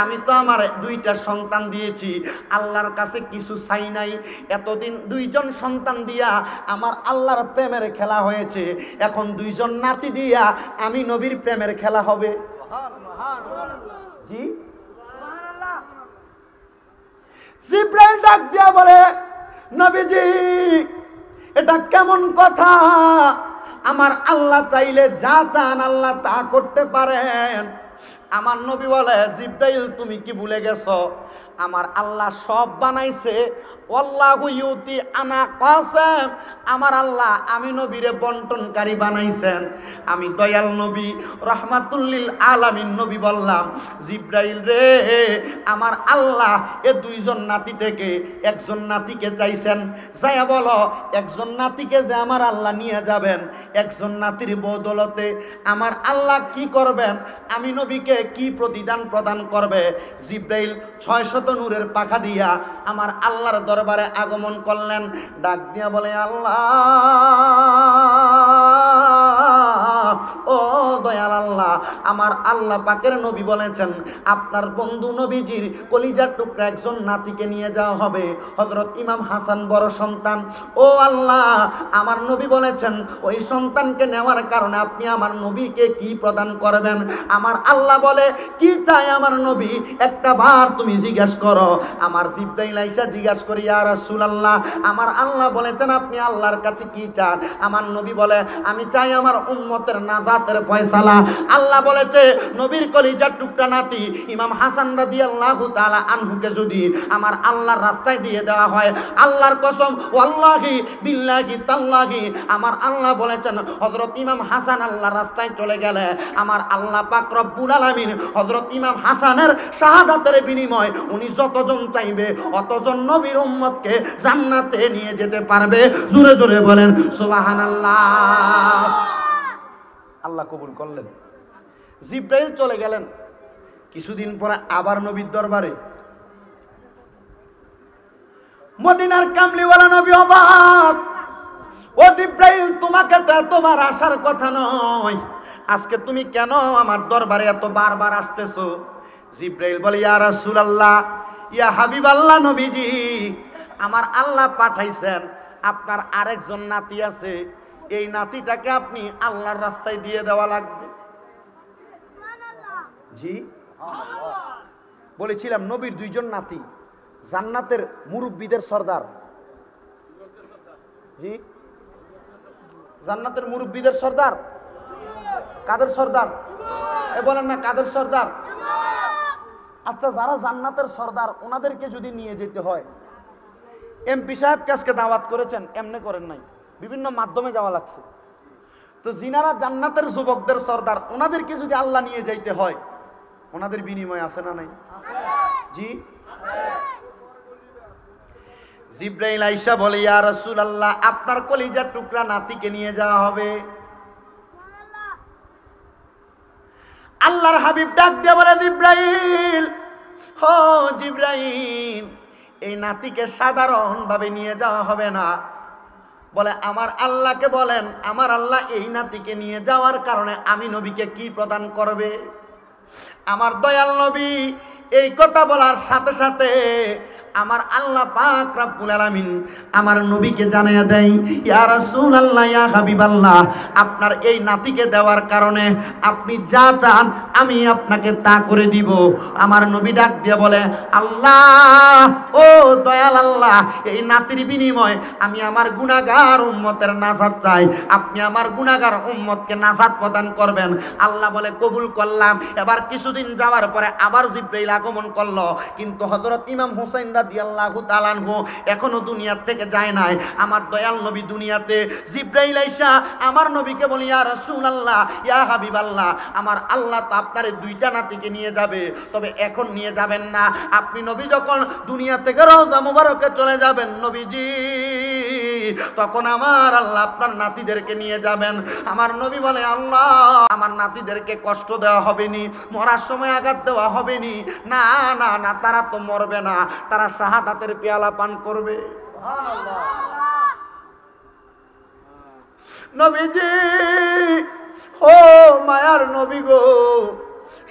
S1: আমি তো আমার দুইটা সন্তান দিয়েছি, আল্লাহর কাছে কিছু চাই নাই। এতদিন দুইজন সন্তান দিয়া আমার আল্লাহর প্রেমের খেলা হয়েছে, এখন দুইজন নাতি দিয়া আমি নবীর প্রেমের খেলা হবে। জি, জিব্রাইল ডাক দিয়া বলে, নবীজি এটা কেমন কথা? আমার আল্লাহ চাইলে যা চান আল্লাহ তা করতে পারেন। আমার নবী বলে, জিব্রাইল তুমি কি ভুলে গেছো? আমার আল্লাহ সব বানাইছে, আল্লাহু ইউতি আনা কাসাম, আমার আল্লাহ আমি নবীরে বন্টনকারী বানাইছেন। আমি দয়াল নবী রহমাতুল লিল আলামিন নবী বললাম, জিব্রাইল রে, আমার আল্লাহ এ দুইজন নাতি থেকে একজন নাতিকে চাইছেন, যাইয়া বলো একজন নাতিকে যে আমার আল্লাহ নিয়ে যাবেন, একজন নাতির বদৌলতে আমার আল্লাহ কি করবেন, আমি নবীকে কি প্রতিদান প্রদান করবে। জিব্রাইল 600 নূরের পাখা দিয়া আমার আল্লাহর দরবারে আগমন করলেন, ডাক দিয়া বলে, আল্লাহ, ও দয়াল আল্লাহ, আমার আল্লাহ পাকের নবী বলেছেন আপনার বন্ধু নবীজির কলিজার টুকরা একজন নাতিকে নিয়ে যাওয়া হবে, হযরত ইমাম হাসান বড় সন্তান। ও আল্লাহ, আমার নবী বলেছেন ওই সন্তানকে নেওয়ার কারণে আপনি আমার নবীকে কি প্রদান করবেন? আমার আল্লাহ বলে, কি চাই আমার নবী, একটা বার তুমি জিজ্ঞাসা করো। আমার জিব্রাইল আইসা জিজ্ঞাসা করি, ইয়া রাসূলুল্লাহ, আমার আল্লাহ বলেছেন আপনি আল্লাহর কাছে কি চান? আমার নবী বলে, আমি চাই আমার উম্মতের নাজাতের ফয়সালা। আল্লাহ বলেছে নবীর কলিজার টুকরা নাতি ইমাম হাসান রাদিয়াল্লাহু তাআলা আনহুকে যদি আমার আল্লাহর রাস্তায় দিয়ে দেওয়া হয়, আল্লাহর কসম, ওয়াল্লাহি বিল্লাহি তাল্লাহি, আমার আল্লাহ বলেছেন হযরত ইমাম হাসান আল্লাহর রাস্তায় চলে গেলে আমার আল্লাহ পাক রব্বুল আলামিন হযরত ইমাম হাসানের শাহাদাতের বিনিময় উনি যতজন চাইবে অতজন নবীর উম্মতকে জান্নাতে নিয়ে যেতে পারবে। জোরে জোরে বলেন সুবহানাল্লাহ। আল্লাহ কবুল করলেন। জিব্রাইল চলে গেলেন। কিছুদিন পরে আবার নবীর দরবারে মদিনার কামলিওয়ালা নবী অবাক, ও জিব্রাইল, তোমাকে তো এতবার আসার কথা নয়, আজকে তুমি কেন আমার দরবারে এত বারবার আসতেছো? জিব্রাইল বলে, ইয়া রাসূলুল্লাহ, ইয়া হাবিবাল্লাহ নবীজি, আমার আল্লাহ পাঠাইছেন আপনার আরেকজন নাতি আছে, এই নাতিটাকে আপনি আল্লাহর রাস্তায় দিয়ে দেওয়া লাগবে। জি, বলেছিলাম নবীর দুইজন নাতি জান্নাতের মুরব্বিদের সর্দার। জি, জান্নাতের মুরব্বিদের সর্দার। কাদের সর্দার? এ বলেন না, কাদের সর্দার? আচ্ছা, যারা জান্নাতের সর্দার ওনাদেরকে যদি নিয়ে যেতে হয়, এমপি সাহেবকে আজকে দাওয়াত করেছেন, এমনি করেন নাই, বিভিন্ন মাধ্যমে যাওয়া লাগছে। তো যিনারা জান্নাতের যুবকদের সর্দার ওনাদেরকে যদি আল্লাহ নিয়ে যাইতে হয়, ওনাদের বিনিময় আছে না নাই? জি। জিব্রাইল আইসা বলে, ইয়া রাসূলুল্লাহ, আপনার কলিজার টুকরা নাতিকে নিয়ে যাওয়া হবে। আল্লাহর হাবিব ডাক দিয়ে বলে, জিব্রাইল, হো জিব্রাইল, এই নাতিকে সাধারণভাবে নিয়ে যাওয়া হবে না। বলে, আমার আল্লাহকে বলেন, আমার আল্লাহ এই নাতিকে নিয়ে যাওয়ার কারণে আমি নবীকে কি প্রদান করবে? আমার দয়াল নবী এই কথা বলার সাথে সাথে আমার আল্লাহ পাক রব্বুল আলামিন আমার নবীকে জানিয়ে দেয়, ইয়া রাসূলুল্লাহ, ইয়া হাবিবাল্লাহ, আপনার এই নাতিকে দেওয়ার কারণে আপনি যা চান আমি আপনাকে তা করে দিব। আমার নবী ডাক দিয়ে বলে, আল্লাহ, ও দয়াল আল্লাহ, এই নাতির বিনিময়ে আমি আমার গুনাহগার উম্মতের নাজাত চাই, আপনি আমার গুনাহগার উম্মতকে নাজাত প্রদান করবেন। আল্লাহ বলে, কবুল করলাম। এবার কিছুদিন যাওয়ার পরে আবার জিবরাইল আগমন করলো, কিন্তু হযরত ইমাম হুসাইন রাদিয়াল্লাহু তাআলা আনহু এখনো দুনিয়া থেকে যায় নাই। আমার দয়াল নবী দুনিয়াতে, জিবরাইল আইসা আমার নবীকে বলি, ইয়া রাসূলুল্লাহ, ইয়া হাবিবাল্লাহ, আমার আল্লাহ তো আপনার দুইটা নাতিকে নিয়ে যাবে, তবে এখন নিয়ে যাবেন না, আপনি নবী যখন দুনিয়া থেকে রওজা মুবারকে চলে যাবেন নবীজি, তখন আমার আল্লাহ আপনার নাতিদেরকে নিয়ে যাবেন। আমার নবী বলে, আল্লাহ, আমার নাতিদেরকে কষ্ট দেওয়া হবে নি, মরার সময় আঘাত দেওয়া হবে নি, না না না, তারা তো মরবে না, তারা শাহাদাতের পেয়ালা পান করবে। নবীজি, ও মায়ার নবী গো,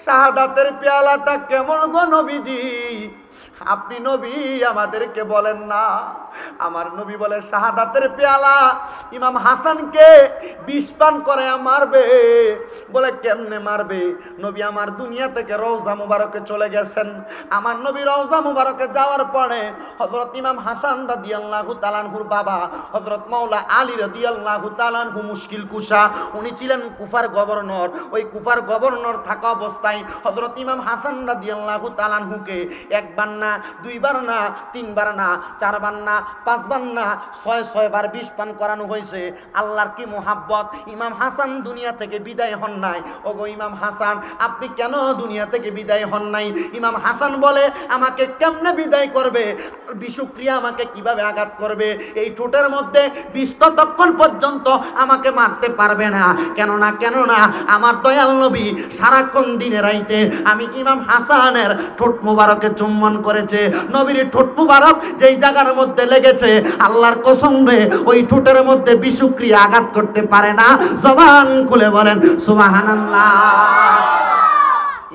S1: শাহাদাতের পেয়ালাটা কেমন গো নবীজি, আপনি নবী আমাদেরকে বলেন না। আমার নবী বলে, শাহাদাতের পেয়ালা ইমাম হাসানকে বিষ পান করে মারবে। বলে, কেমনে মারবে? নবী আমার দুনিয়া থেকে রওজা মুবারকে চলে গেছেন। আমার নবী রওজা মুবারকে যাওয়ার পরে হযরত ইমাম হাসান রাদিয়াল্লাহু তাআলা আনহুর বাবা হযরত মাওলা আলী রাদিয়াল্লাহু তাআলা আনহু মুশকিল কুশা, উনি ছিলেন কুফার গভর্নর। ওই কুফার গভর্নর থাকা অবস্থায় হযরত ইমাম হাসান রাদিয়াল্লাহু তাআলা আনহুকে একবার না, দুইবার না, তিনবার না, চারবার না, পাঁচবার না, ছয় বার বিষ পান করানো হয়েছে। আল্লাহর কি মোহাব্বত! ইমাম হাসান দুনিয়া থেকে বিদায় হন নাই। ওগো ইমাম হাসান, আপনি কেন দুনিয়া থেকে বিদায় হন নাই? ইমাম হাসান বলে, আমাকে কেমনে বিদায় করবে? বিষক্রিয়া আমাকে কিভাবে আঘাত করবে? এই ঠোঁটের মধ্যে বিষ ততক্ষণ পর্যন্ত আমাকে মারতে পারবে না। কেননা আমার দয়াল নবী সারাক্ষণ দিনে রাইতে আমি ইমাম হাসানের ঠোঁট মুবারকে চুম্বন করেছে। নবীর ঠোঁট মুবারক যেই জায়গার মধ্যে লেগেছে, আল্লাহর কসম রে, ওই ঠোঁটের মধ্যে বিষক্রিয়া আঘাত করতে পারে না। জবান খুলে বলেন সুবহানাল্লাহ।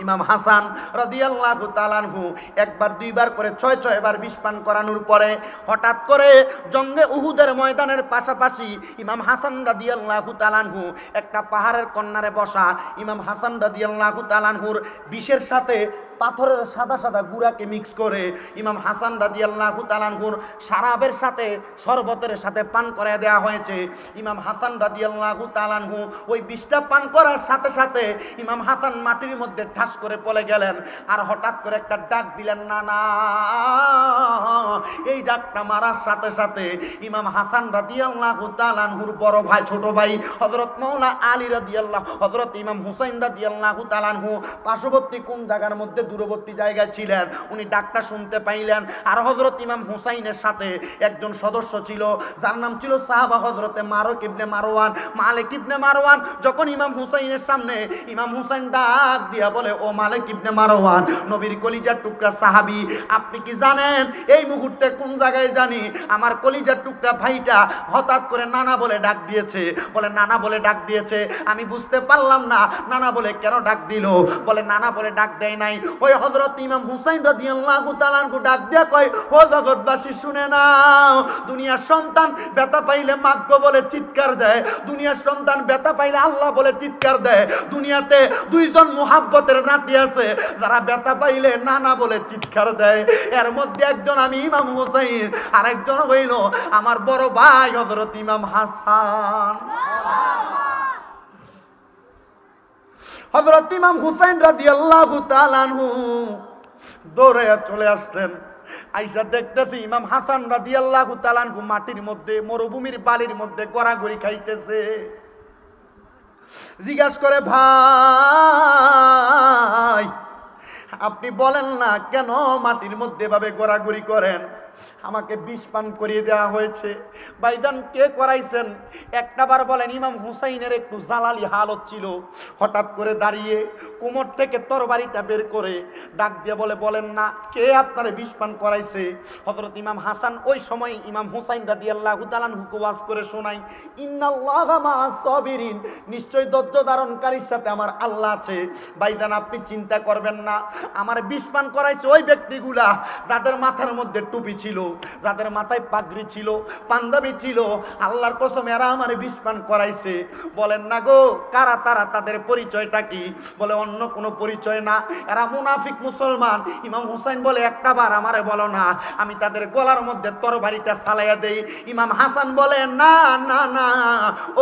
S1: ইমাম হাসান রাদিয়াল্লাহু তাআলা আনহু একবার দুইবার করে ছয় বার বিষ পান করানোর পরে হঠাৎ করে জঙ্গে উহুদের ময়দানের পাশাপাশি ইমাম হাসান রাদিয়াল্লাহু তাআলা আনহু একটা পাহাড়ের কন্যারে বসা। ইমাম হাসান রাদিয়াল্লাহু তাআলা আনহুর বিষের সাথে পাথরের সাদা সাদা গুঁড়াকে মিক্স করে ইমাম হাসান রাদিয়াল্লাহু তাআলা আনহুর শরাবের সাথে শরবতের সাথে পান করে দেওয়া হয়েছে। ইমাম হাসান রাদিয়াল্লাহু তাআলা আনহু ওই বিষটা পান করার সাথে সাথে ইমাম হাসান মাটির মধ্যে ঠাস করে পড়ে গেলেন। আর হঠাৎ করে একটা ডাক দিলেন, না না। এই ডাকটা মারার সাথে সাথে ইমাম হাসান রাদিয়াল্লাহু তাআলা আনহুর বড় ভাই, ছোট ভাই হযরত মাওলা আলী রাদিয়াল্লাহু, হযরত ইমাম হুসাইন রাদিয়াল্লাহু তাআলা আনহু পার্শ্ববর্তী কোন জায়গার মধ্যে দূরবর্তী জায়গায় ছিলেন, উনি ডাকটা শুনতে পাইলেন। আর হযরত ইমাম হুসাইনের সাথে একজন সদস্য ছিল, যার নাম ছিল সাহাবা হযরতে মালিক ইবনে মারওয়ান। যখন ইমাম হুসাইনের সামনে ইমাম হুসাইন ডাক দিয়া বলে, ও মালিক ইবনে মারওয়ান, নবীর কলিজার টুকরা সাহাবী, আপনি কি জানেন এই মুহূর্তে কোন জায়গায় জানি আমার কলিজার টুকরা ভাইটা হঠাৎ করে নানা বলে ডাক দিয়েছে? বলে, নানা বলে ডাক দিয়েছে। আমি বুঝতে পারলাম না নানা বলে কেন ডাক দিল। বলে, নানা বলে ডাক দেয় নাই। ওই হযরত ইমাম হুসাইন রাদিয়াল্লাহু তাআলা আনহু ডাক দিয়া কয়, ও জগৎবাসী শুনে নাও, দুনিয়ার সন্তান ব্যথা পাইলে মাগ্য বলে চিৎকার দেয়, দুনিয়ার সন্তান ব্যথা পাইলে আল্লাহ বলে চিৎকার দেয়। দুনিয়াতে দুইজন মুহাব্বতের নাতি আছে যারা ব্যথা পাইলে নানা বলে চিৎকার দেয়। এর মধ্যে একজন আমি ইমাম হুসাইন, আর একজন হইল আমার বড় ভাই হযরত ইমাম হাসান। হযরত ইমাম হুসাইন রাদিয়াল্লাহু তাআলা আনহু দৌড়ে চলে আসলেন। আইসা দেখতেছি ইমাম হাসান রাদিয়াল্লাহু তাআলা আনহু মাটির মধ্যে, মরুভূমির বালির মধ্যে গড়াগড়ি খাইতেছে। জিজ্ঞাসা করে, ভাই আপনি বলেন না কেন মাটির মধ্যে ভাবে গড়াগড়ি করেন? আমাকে বিষ পান করিয়ে দেওয়া হয়েছে। ভাইজান, কে করাইছেন? একটাবার বলেন। ইমাম হুসাইনের একটু জালালি হালত ছিল, হঠাৎ করে দাঁড়িয়ে কোমর থেকে তরবারিটা বের করে ডাক দিয়ে বলেন না কে আপনারে বিষ পান করাইছে। হযরত ইমাম হাসান ওই সময় ইমাম হুসাইন রাদিয়াল্লাহু তাআলা আনহুকে ওয়াজ করে শোনাই, ইন্নাল্লাহা মা'আস সাবিরিন, নিশ্চয় ধৈর্য ধারণকারীর সাথে আমার আল্লাহ আছে। ভাইজান আপনি চিন্তা করবেন না, আমার বিষ পান করাইছে ওই ব্যক্তিগুলা যাদের মাথার মধ্যে টুপি ছিল, যাদের মাথায় পাগড়ি ছিল, পাঞ্জাবি ছিল, আল্লাহর কসম এরা আমার বিষ পান করাইছে। বলেন না গো কারা তারা, তাদের পরিচয়টা কি? বলে অন্য কোনো পরিচয় না, এরা মুনাফিক মুসলমান। ইমাম হুসাইন বলে একটা বার আমারে বলো না, আমি তাদের গলার মধ্যে তরবারিটা চালাইয়া দেই। ইমাম হাসান বলে না না না,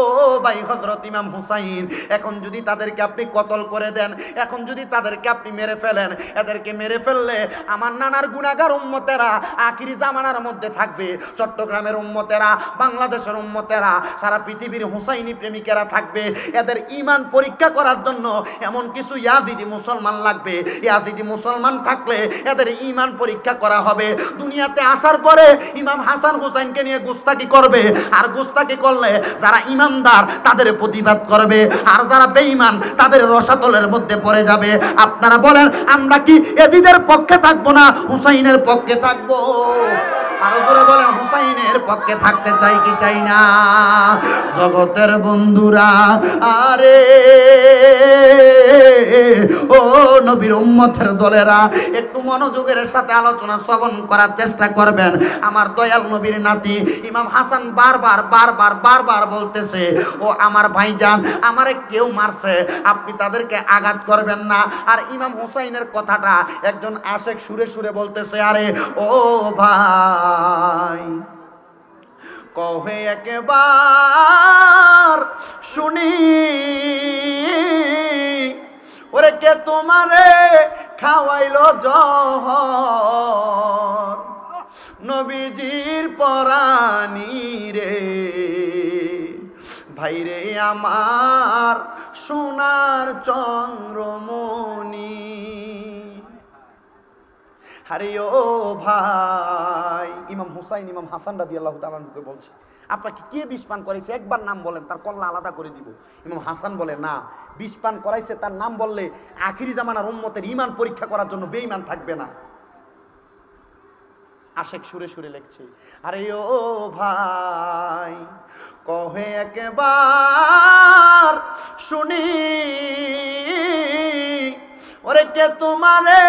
S1: ও ভাই হযরত ইমাম হুসাইন, এখন যদি তাদেরকে আপনি কতল করে দেন, এখন যদি তাদেরকে আপনি মেরে ফেলেন, এদেরকে মেরে ফেললে আমার নানার গুনাহগার উম্মতেরা আখিরি জামানার মধ্যে থাকবে, চট্টগ্রামের উম্মতেরা, বাংলাদেশের উম্মতেরা, সারা পৃথিবীর হুসাইনি প্রেমিকেরা থাকবে। এদের ঈমান পরীক্ষা করার জন্য এমন কিছু ইয়াজিদি মুসলমান লাগবে, ইয়াজিদি মুসলমান থাকলে এদের ঈমান পরীক্ষা করা হবে। দুনিয়াতে আসার পরে ইমাম হাসান হুসাইনকে নিয়ে গুস্তাকি করবে, আর গুস্তাকি করলে যারা ইমানদার তাদের প্রতিবাদ করবে, আর যারা বেঈমান তাদের রসাতলের মধ্যে পড়ে যাবে। আপনারা বলেন আমরা কি এদিদের পক্ষে থাকবো না হুসাইনের পক্ষে থাকবো? আর উপরে বলে হুসাইনের পক্ষে থাকতে চাই কি চাই না? জগতের বন্ধুরা, আরে ও নবীর উম্মতের দলেরা, একটু মনোযোগের সাথে আলোচনা শ্রবণ করার চেষ্টা করবেন। আমার দয়াল নবীর নাতি ইমাম হাসান বারবার বলতেছে, ও আমার ভাইজান, আমারে কেউ মারছে, আপনি তাদেরকে আঘাত করবেন না। আর ইমাম হুসাইনের কথাটা একজন আশেক সুরে সুরে বলতেছে, আরে ও ভাই, কহে একবার শুনি, ওরে কে তোমারে খাওয়াইলো জহর, নবীজির পরানি রে, ভাইরে আমার সোনার চন্দ্রমণি। আরে ও ভাই, ইমাম হুসাইন ইমাম হাসান রাদিয়াল্লাহু তাআলা আনহুকে বলছে, আপনাকে কে বিষ পান করাইছে একবার নাম বলেন, তার কল্লা আলাদা করে দিব। ইমাম হাসান বলে না, বিষ পান করাইছে তার নাম বললে আখিরি জামানার উম্মতের ঈমান পরীক্ষা করার জন্য বেঈমান থাকবে না। আশেক সুরে সুরে লেখছে, আরে ও ভাই, কহে একবার শুনি, ওরে কে তোমারে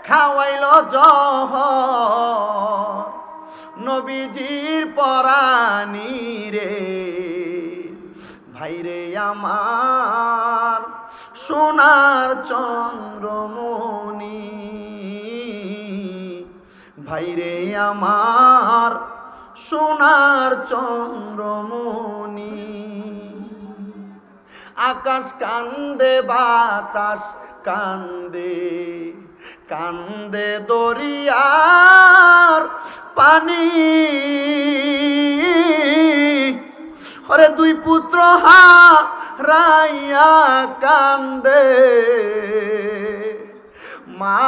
S1: খাওয়াইলো জহর, নবীজির পরানি রে, ভাইরে আমার সোনার চন্দ্রমণি, ভাইরে আমার সোনার চন্দ্রমণি। আকাশ কান্দে বাতাস কান্দে, কান্দে দরিয়ার পানি, ওরে দুই পুত্র হারাইয়া কান্দে, মা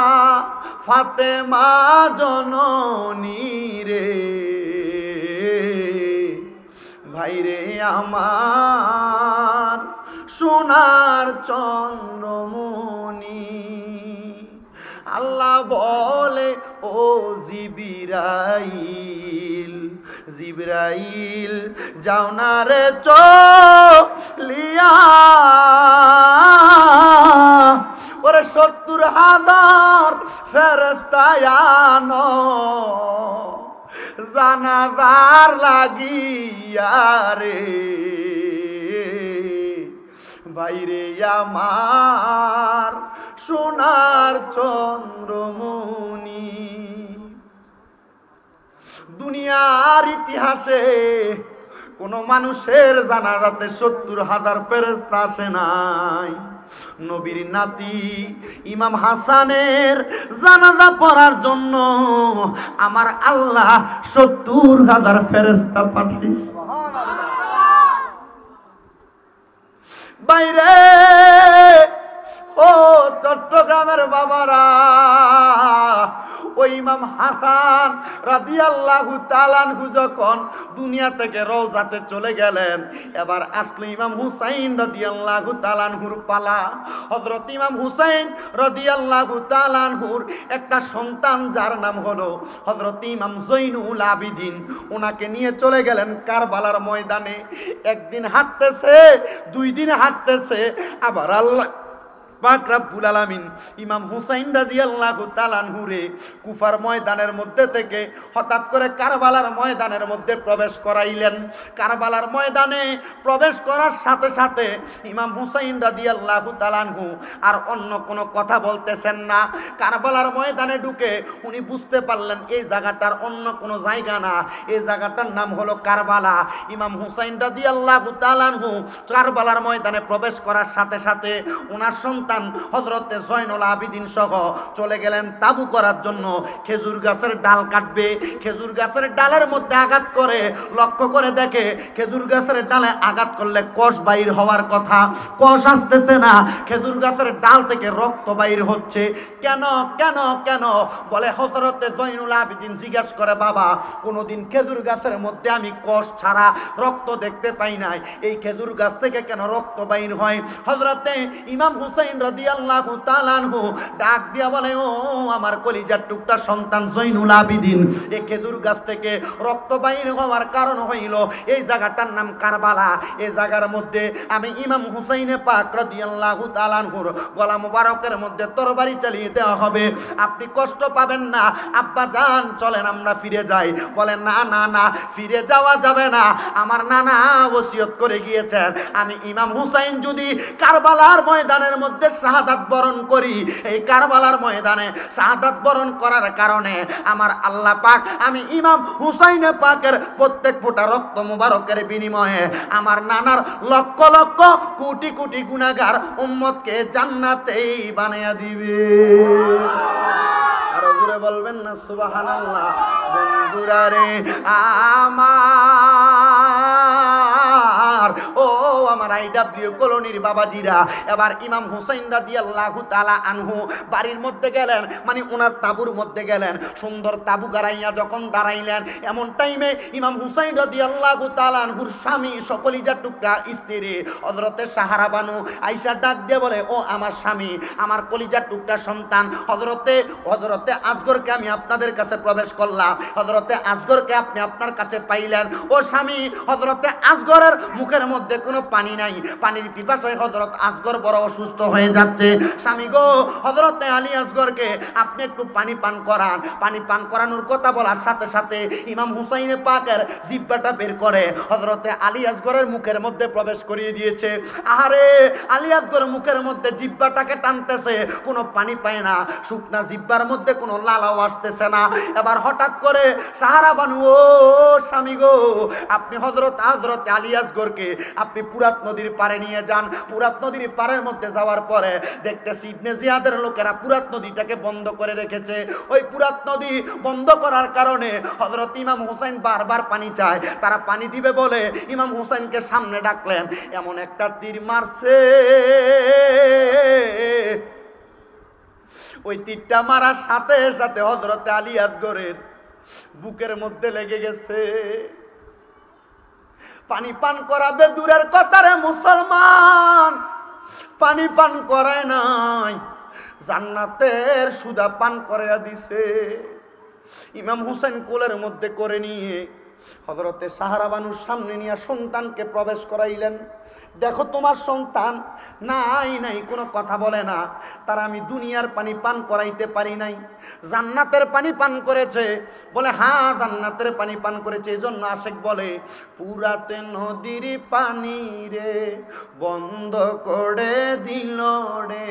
S1: ফাতেমা জননী রে, ভাইরে আমার সোনার চন্দ্রমণি। আল্লাহ বলে, ও জিবরাইল, জিবরাইল যাও না রে চলিয়া, ওরে ৭০,০০০ ফেরেশতা আনো জানাজার লাগিয়া রে, ভাইরে আমার সোনার চন্দ্রমণি। দুনিয়ার ইতিহাসে কোন মানুষের জানাজাতে ৭০,০০০ ফেরেশতা আসে নাই। নবীর নাতি ইমাম হাসানের জানাজা পড়ার জন্য আমার আল্লাহ ৭০,০০০ ফেরেশতা পাঠাইছে। বাইরে ও চট্টগ্রামের বাবারা, ওই ইমাম হাসান রাদিয়াল্লাহু তাআলা আনহু যখন দুনিয়া থেকে রওজাতে চলে গেলেন, এবার আসলো ইমাম হুসাইন রাদিয়াল্লাহু তাআলা আনহুর পালা। হযরত ইমাম হুসাইন রাদিয়াল্লাহু তাআলা আনহুর একটা সন্তান যার নাম হলো হযরত ইমাম জৈনুল আবিদিন, ওনাকে নিয়ে চলে গেলেন কারবালার ময়দানে। একদিন হাঁটতেছে, দুই দিন হাঁটতেছে, আবার আল্লাহ পাক রব্বুল আলামিন ইমাম হুসাইন রাদিয়াল্লাহু তাআলা আনহুরে কুফার ময়দানের মধ্যে থেকে হঠাৎ করে কারবালার ময়দানের মধ্যে প্রবেশ করাইলেন। কারবালার ময়দানে প্রবেশ করার সাথে সাথে ইমাম হুসাইন রাদিয়াল্লাহু তাআলা আনহু আর অন্য কোনো কথা বলতেছেন না। কারবালার ময়দানে ঢুকে উনি বুঝতে পারলেন এই জায়গাটার অন্য কোনো জায়গা না, এই জায়গাটার নাম হলো কারবালা। ইমাম হুসাইন রাদিয়াল্লাহু তাআলা আনহু কারবালার ময়দানে প্রবেশ করার সাথে সাথে ওনার সন্তান হযরতে জয়নুল আবিদিন সহ চলে গেলেন তাবু করার জন্য। খেজুর গাছের ডাল কাটবে, খেজুর গাছের ডালের মধ্যে আঘাত করে, লক্ষ্য করে দেখে খেজুর গাছের ডালে আঘাত করলে কষ বাইর হওয়ার কথা, কষ আসতেছে না, খেজুর গাছের ডাল থেকে রক্ত বাইর হচ্ছে। কেন কেন কেন? বলে হযরতে জয়নুল আবিদিন জিজ্ঞেস করে, বাবা কোনোদিন খেজুর গাছের মধ্যে আমি কষ ছাড়া রক্ত দেখতে পাই নাই, এই খেজুর গাছ থেকে কেন রক্ত বাইর হয়? হযরতে ইমাম হুসাইন রাদিয়াল্লাহু তাআলা আনহু ডাক দিয়া বলে, ও আমার কলিজার টুকরা সন্তান জয়নুল আবিদিন, এই খেজুর গাছ থেকে রক্ত বাইর হওয়ার কারণ হইল এই জায়গাটার নাম কারবালা। এই জায়গার মধ্যে আমি ইমাম হুসাইনে পাক রাদিয়াল্লাহু তাআলা আনহুর গলা মোবারকের মধ্যে তরবারি চালিয়ে দেওয়া হবে, আপনি কষ্ট পাবেন না। আব্বা জান চলেন আমরা ফিরে যাই। বলেন না না না, ফিরে যাওয়া যাবে না, আমার নানা ওসিয়ত করে গিয়েছেন আমি ইমাম হুসাইন যদি কারবালার ময়দানের মধ্যে শাহাদাত বরণ করি, এই কারবালার ময়দানে শাহাদাত বরণ করার কারণে আমার আল্লাহ পাক আমি ইমাম হুসাইনে পাকের প্রত্যেক ফোঁটা রক্ত মুবারকের বিনিময়ে আমার নানার লক্ষ লক্ষ কোটি কোটি গুনাহগার উম্মতকে জান্নাতেই বানায়া দিবে। আর জোরে বলবেন না সুবহানাল্লাহ। বন্ধুরা রে আমার, ও আমার আইডব্লিউ কলোনির বাবাজিরা, এবার ইমাম হুসাইন রাদিয়াল্লাহু তাআলা আনহু বাড়ির মধ্যে গেলেন, মানে ওনার তাঁবুর মধ্যে গেলেন। সুন্দর তাঁবু গাড়াইয়া যখন দাঁড়াইলেন, এমন টাইমে ইমাম হুসাইন রাদিয়াল্লাহু তাআলা আনহুর স্বামী সকলিজার টুকরা স্ত্রী হযরতে সাহারা বানু আয়েশা ডাক দিয়ে বলে, ও আমার স্বামী, আমার কলিজার টুকরা সন্তান হযরতে আসগরকে আমি আপনাদের কাছে প্রবেশ করলাম, হযরতে আসগরকে আপনি আপনার কাছে পাইলেন। ও স্বামী, হযরতে আসগরের মুখের মধ্যে কোনো পানি নাই, পানির পিপাসায় হযরত আসগর বড় অসুস্থ হয়ে যাচ্ছে। স্বামী গো, হযরতে আলী আসগরকে আপনি একটু পানি পান করান। পানি পান করানোর কথা বলার সাথে সাথে ইমাম হুসাইনে পাকের জিহ্বাটা বের করে হযরতে আলী আসগরের মুখের মধ্যে প্রবেশ করিয়ে দিয়েছে। আহারে, আলী আসগরের মুখের মধ্যে জিহ্বাটাকে টানতেছে, কোনো পানি পায় না, শুকনা জিহ্বার মধ্যে কোনো লালাও আসতেছে না। এবার হঠাৎ করে সাহারা বানু, ও স্বামী গো, আপনি হযরতে আলী আসগরকে আপনি পুরাত নদীর পারে নিয়ে যান। পুরাত নদীর পারের মধ্যে যাওয়ার পরে দেখতেছি ইবনে জিয়াদের লোকেরা পুরাত নদীটাকে বন্ধ করে রেখেছে। ওই পুরাত নদী বন্ধ করার কারণে হযরত ইমাম হুসাইন বারবার পানি চায়, তারা পানি দিবে বলে ইমাম হুসাইনকে সামনে ডাকলেন। এমন একটা তীর মারছে, ওই তীরটা মারার সাথে সাথে হযরতে আলী আসগরের বুকের মধ্যে লেগে গেছে। পানি পান করাবে দূরের কথা রে মুসলমান, পানি পান করায় নাই, জান্নাতের সুদা পান করাইয়া দিছে। ইমাম হুসাইন কোলের মধ্যে করে নিয়ে হযরতে সাহারা বানুর সামনে নিয়ে সন্তানকে প্রবেশ করাইলেন। দেখো তোমার সন্তান নাই নাই কোনো কথা বলে না, তারা আমি দুনিয়ার পানি পান করাইতে পারি নাই, জান্নাতের পানি পান করেছে। বলে হ্যাঁ, জান্নাতের পানি পান করেছে। এই জন্য আশেক বলে, পুরাতে নদীর পানি রে বন্ধ করে দিল রে,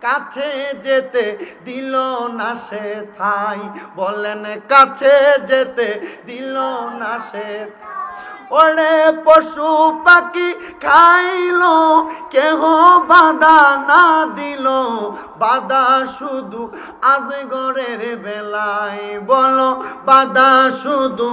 S1: কাছে যেতে দিল না সে ঠাই। বলেন কাছে যেতে দিল না সে। ওরে পশু পাখি খাইলো, কেহ বাধা না দিল, বাধা শুধু আজগরের বেলায়। বলো বাধা শুধু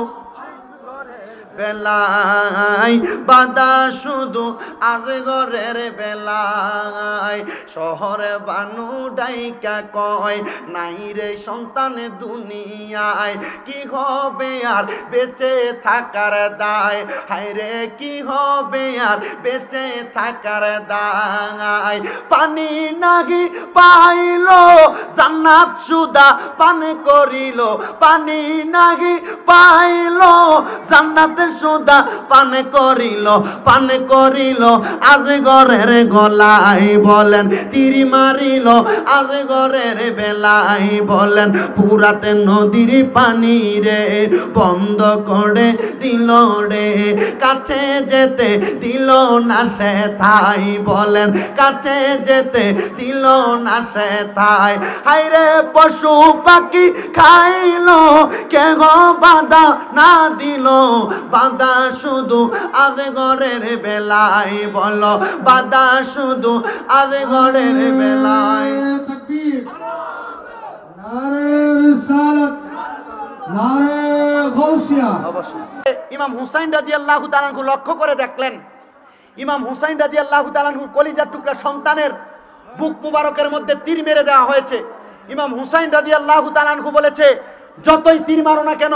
S1: বেলায়, বাধা শুধু আজগরের বেলায়। শহরে বানু ডাইকা কয় নাই রে সন্তান দুনিয়ায়, কি হবে আর বেঁচে থাকার দায়, হায় রে কি হবে আর বেঁচে থাকার দায়। পানি নাহি পাইল জান্নাত সুদা পান করিল, পানি নাহি পাইল জান্নাত সুদা পান করিল, পান করিল আজগরের গলায়, বলেন তীর মারিল আজগরের বেলায়, বলেন পুরাতে নদীর পানি রে বন্ধ করে দিল রে, কাছে যেতে দিল না সে ঠাই, বলেন কাছে যেতে দিল না সে ঠাই। হায়রে পশু পাখি খাইল কেহ বাধা না দিল, বাধা শুধু আজগরের বেলায়, বলো বাধা শুধু আজগরের বেলায়। ইমাম হুসাইন রাদিয়াল্লাহু তাআলা আনহু লক্ষ্য করে দেখলেন, ইমাম হুসাইন রাদিয়াল্লাহু তাআলা আনহুর কলিজার টুকরা সন্তানের বুক মুবারকের মধ্যে তীর মেরে দেওয়া হয়েছে। ইমাম হুসাইন রাদিয়াল্লাহু তাআলা আনহু বলেছে, যতই তীর মারো না কেন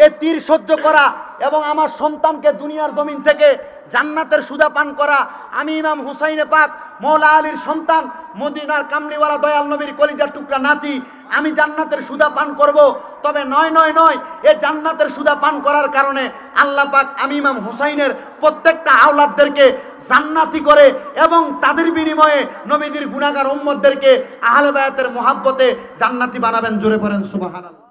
S1: এ তীর সহ্য করা এবং আমার সন্তানকে দুনিয়ার জমিন থেকে জান্নাতের সুধা পান করা, আমি ইমাম হুসাইনে পাক মৌলা আলীর সন্তান, মদিনার কামলিওয়ালা দয়াল নবীর কলিজার টুকরা নাতি, আমি জান্নাতের সুধা পান করব। তবে নয় নয় নয়, এ জান্নাতের সুধা পান করার কারণে আল্লাহ পাক আমি ইমাম হুসাইনের প্রত্যেকটা আওলাদদেরকে জান্নাতি করে এবং তাদের বিনিময়ে নবীদের গুনাহগার উম্মতদেরকে আহলে বায়াতের মুহাব্বতে জান্নাতি বানাবেন। জোরে পড়েন সুবহানাল্লাহ।